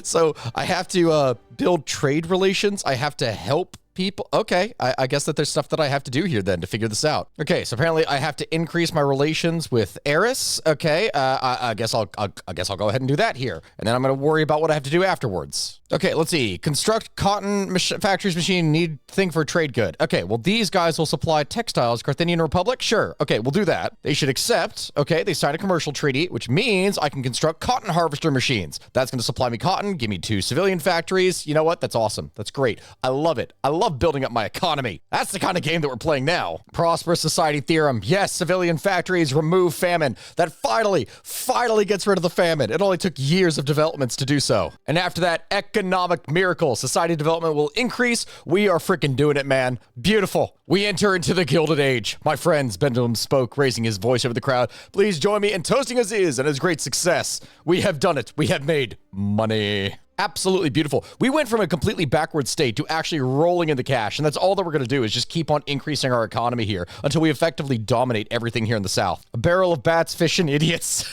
So I have to build trade relations. I have to help people. Okay, I guess that there's stuff that I have to do here then to figure this out. Okay, so apparently I have to increase my relations with Eris. Okay, I guess I'll go ahead and do that here, and then I'm gonna worry about what I have to do afterwards. Okay, let's see. Construct cotton factories machine need thing for trade good. Okay, well these guys will supply textiles. Carthaginian Republic, sure. Okay, we'll do that. They should accept. Okay, they signed a commercial treaty, which means I can construct cotton harvester machines. That's gonna supply me cotton. Give me 2 civilian factories. You know what? That's awesome. That's great. I love it. I love building up my economy. That's the kind of game that we're playing now. Prosperous society theorem. Yes, civilian factories remove famine. That finally gets rid of the famine. It only took years of developments to do so. And after that, economic miracle. Society development will increase. We are freaking doing it, man. Beautiful. We enter into the Gilded Age. My friends, Benjamin spoke, raising his voice over the crowd. Please join me in toasting Aziz and his great success. We have done it. We have made money. Absolutely beautiful. We went from a completely backward state to actually rolling in the cash, and that's all that we're going to do is just keep on increasing our economy here until we effectively dominate everything here in the South. A barrel of bats, fish, and idiots.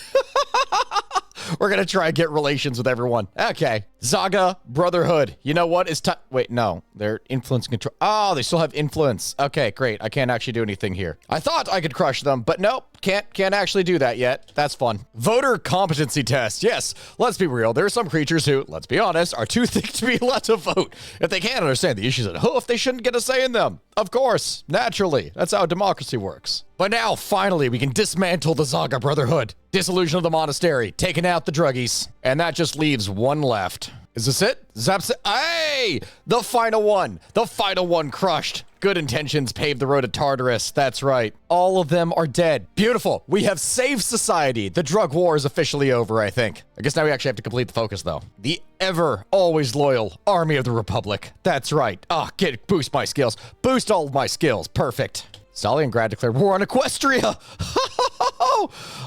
We're going to try and get relations with everyone. Okay. Zaga Brotherhood. You know what? It's time. Wait, no. They're influence control. Oh, they still have influence. Okay, great. I can't actually do anything here. I thought I could crush them, but nope. Can't actually do that yet. That's fun. Voter competency test. Yes, let's be real. There are some creatures who, let's be honest, are too thick to be allowed to vote. If they can't understand the issues at hoof, they shouldn't get a say in them. Of course. Naturally. That's how democracy works. But now, finally, we can dismantle the Zaga Brotherhood. Dissolution of the monastery. Taking out the druggies. And that just leaves one left. Is this it? Zaps. Hey! The final one. The final one crushed. good intentions paved the road to Tartarus. That's right. All of them are dead. Beautiful. We have saved society. The drug war is officially over, I think. I guess now we actually have to complete the focus, though. The ever, always loyal Army of the Republic. That's right. Boost my skills. Boost all of my skills. Perfect. Stalingrad declared war on Equestria.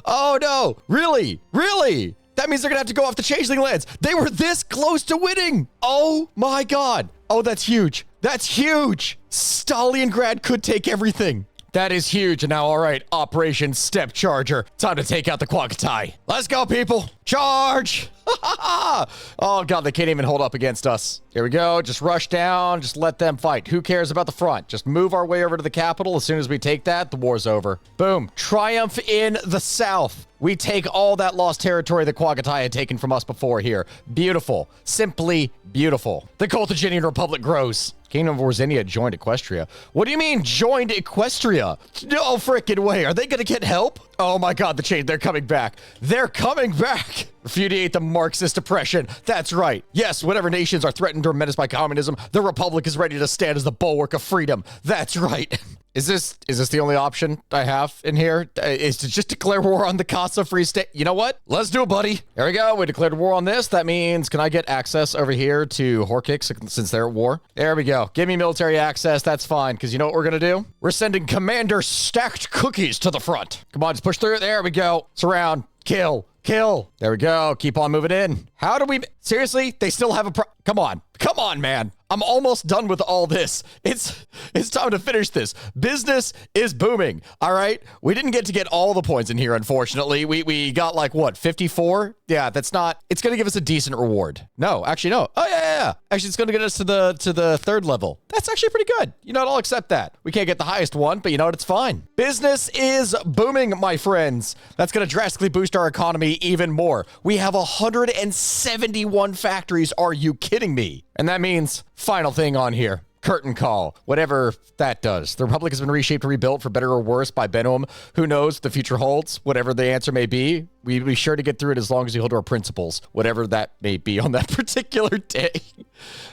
Oh, no. Really? Really? That means they're going to have to go off the Changeling lands. They were this close to winning. Oh, my God. Oh, that's huge. That's huge. Stalingrad could take everything. That is huge. And now, all right, Operation Step Charger. Time to take out the Quagatai. Let's go, people. Charge. Oh, God, they can't even hold up against us. Here we go. Just rush down. Just let them fight. Who cares about the front? Just move our way over to the capital. As soon as we take that, the war's over. Boom. Triumph in the south. We take all that lost territory that Quagatai had taken from us before here. Beautiful. Simply beautiful. The Carthaginian Republic grows. Kingdom of Orzenia joined Equestria. What do you mean, joined Equestria? No frickin' way. Are they gonna get help? Oh my God, they're coming back. They're coming back. Repudiate the Marxist oppression. That's right. Yes, whatever nations are threatened or menaced by communism, the Republic is ready to stand as the bulwark of freedom. That's right. Is this the only option I have in here? Is to just declare war on the Casa Free State? You know what? Let's do it, buddy. There we go. We declared war on this. That means, can I get access over here to Horkix since they're at war? There we go. Give me military access. That's fine, because you know what we're going to do? We're sending Commander Stacked Cookies to the front. Come on, just push through. There we go. Surround. Kill. Kill. There we go. Keep on moving in. How do we... Seriously? They still have a... Come on. Come on, man. I'm almost done with all this. It's time to finish this. Business is booming. All right. We didn't get to get all the points in here, unfortunately. We got like what, 54? Yeah, that's not. It's gonna give us a decent reward. No, actually no. Oh yeah. Actually, it's gonna get us to the third level. That's actually pretty good. You know what? I'll accept that. We can't get the highest one, but you know what? It's fine. Business is booming, my friends. That's gonna drastically boost our economy even more. We have 171 factories. Are you kidding me? And that means, final thing on here, curtain call, whatever that does. The Republic has been reshaped and rebuilt for better or worse by Benham. Who knows what the future holds? Whatever the answer may be, we'll be sure to get through it as long as we hold to our principles, whatever that may be on that particular day.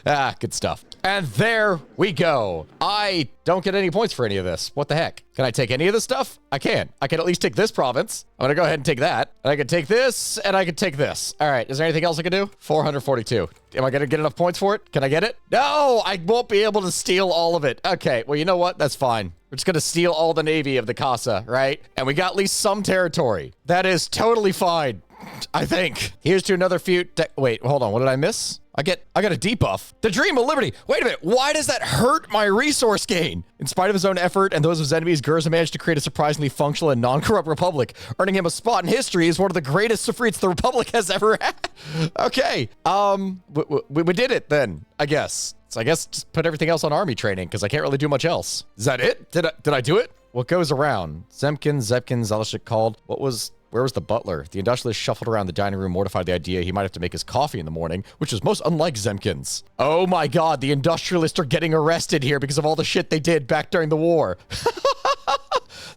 Good stuff. And there we go. I don't get any points for any of this. What the heck? Can I take any of this stuff? I can. I can at least take this province. I'm gonna go ahead and take that. And I can take this, and I can take this. All right, is there anything else I can do? 442. Am I gonna get enough points for it? Can I get it? No, I won't be able to steal all of it. Okay, well, you know what? That's fine. We're just gonna steal all the navy of the Casa, right? And we got at least some territory. That is totally fine, I think. Here's to another few... Wait, hold on. What did I miss? I got a debuff. The Dream of Liberty. Wait a minute. Why does that hurt my resource gain? In spite of his own effort and those of his enemies, Gurza managed to create a surprisingly functional and non-corrupt republic, earning him a spot in history as one of the greatest Sufrites the Republic has ever had. Okay. We did it then, I guess. So I guess just put everything else on army training because I can't really do much else. Is that it? Did I do it? What goes around? Zepkin, Zalishik called. Where was the butler? The industrialist shuffled around the dining room, mortified the idea he might have to make his coffee in the morning, which was most unlike Zemkin's. Oh my God, the industrialists are getting arrested here because of all the shit they did back during the war.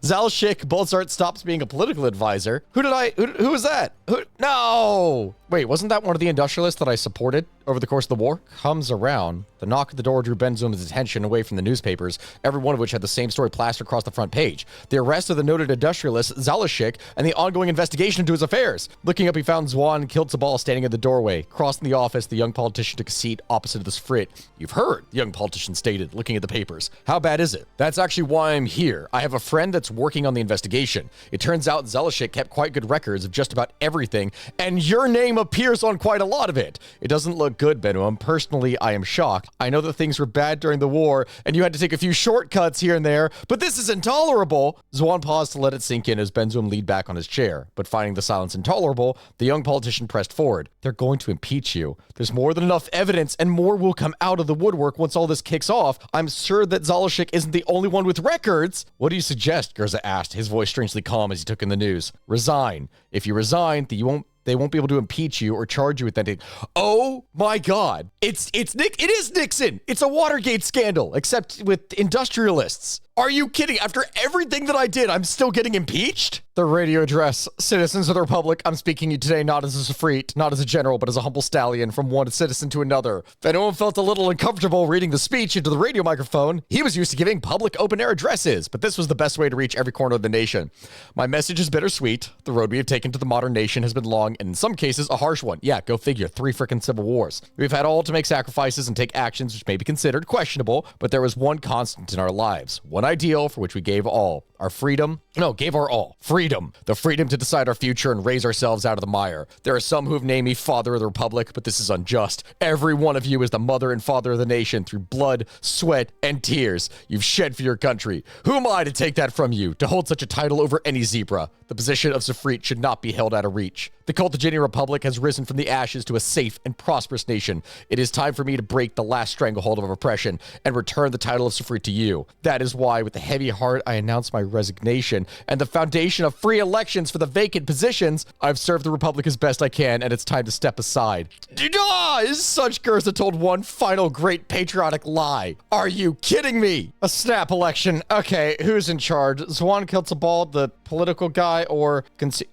Zalshik Bolzart stops being a political advisor. Who was that? No! Wait, wasn't that one of the industrialists that I supported over the course of the war? Comes around. The knock at the door drew Benzoom's attention away from the newspapers, every one of which had the same story plastered across the front page. The arrest of the noted industrialist Zalashik and the ongoing investigation into his affairs. Looking up, he found Zwan Kiltzabal standing in the doorway. Crossing the office, the young politician took a seat opposite of the Sfrit. You've heard, the young politician stated, looking at the papers. How bad is it? That's actually why I'm here. I have a friend that's working on the investigation. It turns out Zalashik kept quite good records of just about everything, and your name appears on quite a lot of it. It doesn't look good, Benoam. Personally, I am shocked. I know that things were bad during the war, and you had to take a few shortcuts here and there, but this is intolerable. Zwan paused to let it sink in as Benzoom leaned back on his chair, but finding the silence intolerable, the young politician pressed forward. They're going to impeach you. There's more than enough evidence, and more will come out of the woodwork once all this kicks off. I'm sure that Zalashik isn't the only one with records. What do you suggest? Gurza asked, his voice strangely calm as he took in the news. Resign. If you resign, they won't be able to impeach you or charge you with anything. Oh my God. It is Nixon. It's a Watergate scandal, except with industrialists. Are you kidding? After everything that I did, I'm still getting impeached? The radio address. Citizens of the Republic, I'm speaking to you today not as a Sufrite, not as a general, but as a humble stallion from one citizen to another. If anyone felt a little uncomfortable reading the speech into the radio microphone, he was used to giving public open-air addresses, but this was the best way to reach every corner of the nation. My message is bittersweet. The road we have taken to the modern nation has been long, and in some cases, a harsh one. Yeah, go figure. 3 frickin' civil wars. We've had all to make sacrifices and take actions which may be considered questionable, but there was one constant in our lives, one ideal for which we gave all. Our freedom. No, gave our all. Freedom. The freedom to decide our future and raise ourselves out of the mire. There are some who have named me Father of the Republic, but this is unjust. Every one of you is the mother and father of the nation through blood, sweat, and tears you've shed for your country. Who am I to take that from you, to hold such a title over any zebra? The position of Sufrite should not be held out of reach. The Carthaginian Republic has risen from the ashes to a safe and prosperous nation. It is time for me to break the last stranglehold of oppression and return the title of Sufrite to you. That is why, with a heavy heart, I announce my resignation and the foundation of free elections for the vacant positions. I've served the Republic as best I can, and it's time to step aside. Is such Gerza told one final great patriotic lie. Are you kidding me? A snap election. Okay, who's in charge? Zwan Kiltzabald, the political guy, or...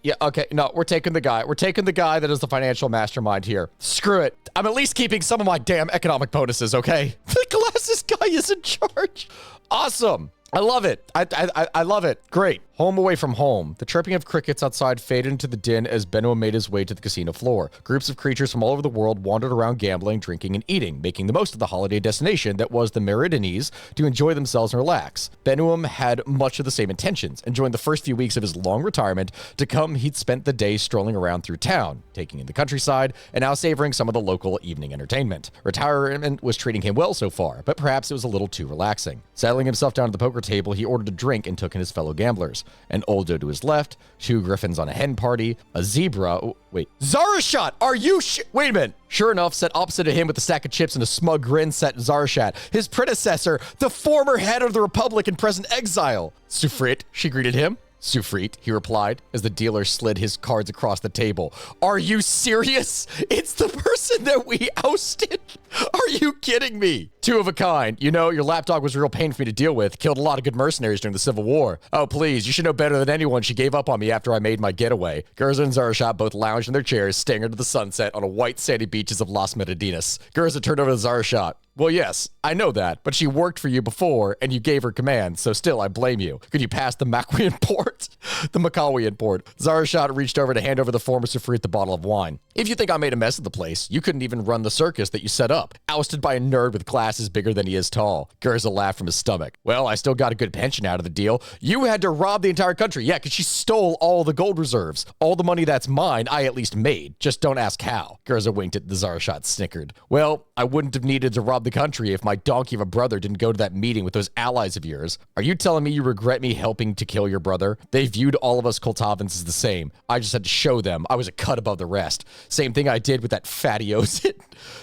Yeah, okay, no, we're taking the guy. We're taking the guy that is the financial mastermind here. Screw it. I'm at least keeping some of my damn economic bonuses, okay? The glasses guy is in charge. Awesome. I love it. I love it. Great. Home away from home. The chirping of crickets outside faded into the din as Benoit made his way to the casino floor. Groups of creatures from all over the world wandered around gambling, drinking, and eating, making the most of the holiday destination that was the Meridianese to enjoy themselves and relax. Benoit had much of the same intentions, and during the first few weeks of his long retirement to come, he'd spent the day strolling around through town, taking in the countryside, and now savoring some of the local evening entertainment. Retirement was treating him well so far, but perhaps it was a little too relaxing. Settling himself down at the poker table, he ordered a drink and took in his fellow gamblers. An Oldo to his left, 2 griffins on a hen party, a zebra. Oh, wait. Zarashat, are you wait a minute. Sure enough, sat opposite of him with a stack of chips and a smug grin sat Zarashat, his predecessor, the former head of the Republic in present exile. Sufrit, she greeted him. Sufrit, he replied, as the dealer slid his cards across the table. Are you serious? It's the person that we ousted? Are you kidding me? 2 of a kind. You know, your lapdog was a real pain for me to deal with. Killed a lot of good mercenaries during the Civil War. Oh, please, you should know better than anyone she gave up on me after I made my getaway. Gerza and Zarashat both lounged in their chairs, staring into the sunset on a white sandy beaches of Las Medadinas. Gerza turned over to Zarashat. Well, yes, I know that, but she worked for you before, and you gave her command, so still, I blame you. Could you pass the Makwian port? The Makawian port. Zarashat reached over to hand over the former Sufrit the bottle of wine. If you think I made a mess of the place, you couldn't even run the circus that you set up. Ousted by a nerd with glasses bigger than he is tall. Gerza laughed from his stomach. Well, I still got a good pension out of the deal. You had to rob the entire country. Yeah, because she stole all the gold reserves. All the money that's mine, I at least made. Just don't ask how. Gerza winked at the Zarashat, snickered. Well, I wouldn't have needed to rob the country if my donkey of a brother didn't go to that meeting with those allies of yours. Are you telling me you regret me helping to kill your brother? They viewed all of us Koltavans as the same. I just had to show them I was a cut above the rest. Same thing I did with that fatty Ozit.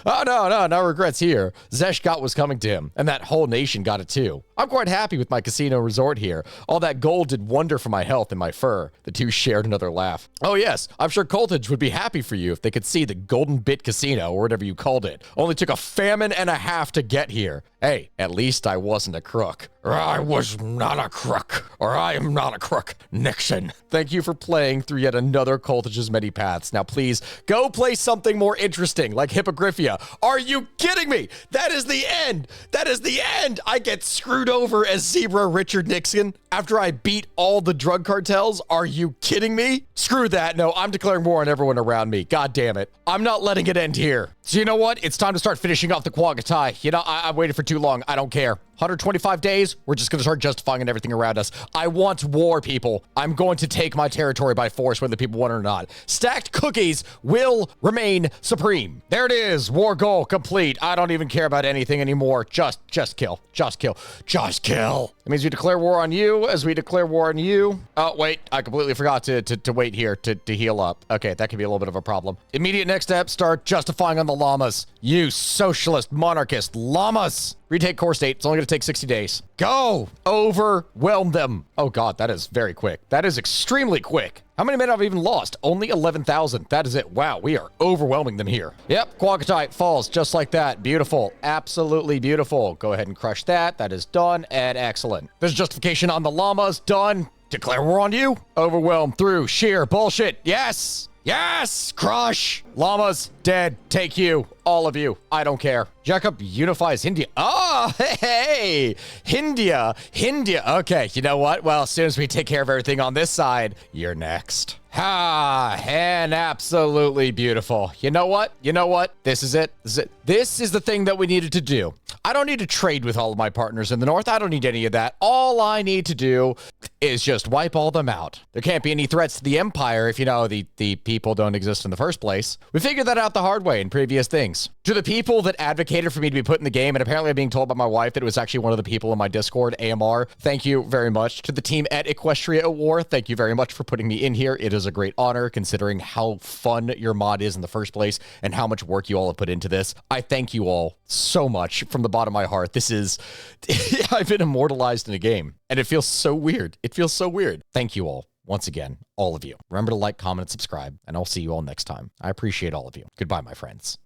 Oh, no regrets here. Zesh got what's coming to him, and that whole nation got it too. I'm quite happy with my casino resort here. All that gold did wonder for my health and my fur. The 2 shared another laugh. Oh yes, I'm sure Coltage would be happy for you if they could see the Golden Bit Casino, or whatever you called it. Only took a famine and a half to get here. Hey, at least I wasn't a crook. Or I was not a crook. Or I am not a crook. Nixon. Thank you for playing through yet another Coltage's many paths. Now please, go play something more interesting, like Hippogriphia. Are you kidding me? That is the end. That is the end. I get screwed over as Zebra Richard Nixon after I beat all the drug cartels. Are you kidding me? Screw that. No, I'm declaring war on everyone around me. God damn it. I'm not letting it end here. So you know what? It's time to start finishing off the Quagatai. You know, I waited for too long. I don't care. 125 days, we're just going to start justifying everything around us. I want war, people. I'm going to take my territory by force, whether people want it or not. Stacked cookies will remain supreme. There it is. War goal complete. I don't even care about anything anymore. Just kill. Just kill. Just kill. It means we declare war on you as we declare war on you. Oh, wait. I completely forgot to wait here to heal up. Okay, that could be a little bit of a problem. Immediate next step, start justifying on the llamas. You socialist monarchist llamas. Retake core state. It's only going to take 60 days. Go! Overwhelm them. Oh god, that is very quick. That is extremely quick. How many men have I even lost? Only 11,000. That is it. Wow, we are overwhelming them here. Yep, Quagatite falls just like that. Beautiful. Absolutely beautiful. Go ahead and crush that. That is done and excellent. There's justification on the llamas. Done. Declare war on you. Overwhelm through sheer bullshit. Yes! Yes! Crush! Llamas, dead. Take you. All of you. I don't care. Jacob unifies India. Oh, hey! India. Okay, you know what? Well, as soon as we take care of everything on this side, you're next. And absolutely beautiful. You know what? This is it. This is the thing that we needed to do. I don't need to trade with all of my partners in the north. I don't need any of that. All I need to do is just wipe all them out. There can't be any threats to the empire if, you know, the people don't exist in the first place. We figured that out the hard way in previous things. To the people that advocated for me to be put in the game, and apparently I'm being told by my wife that it was actually one of the people in my Discord, AMR, thank you very much. To the team at HOI4, thank you very much for putting me in here. It is a great honor considering how fun your mod is in the first place and how much work you all have put into this. I thank you all so much from the bottom of my heart. This is, I've been immortalized in a game and it feels so weird. It feels so weird. Thank you all. Once again, all of you. Remember to like, comment, and subscribe, and I'll see you all next time. I appreciate all of you. Goodbye, my friends.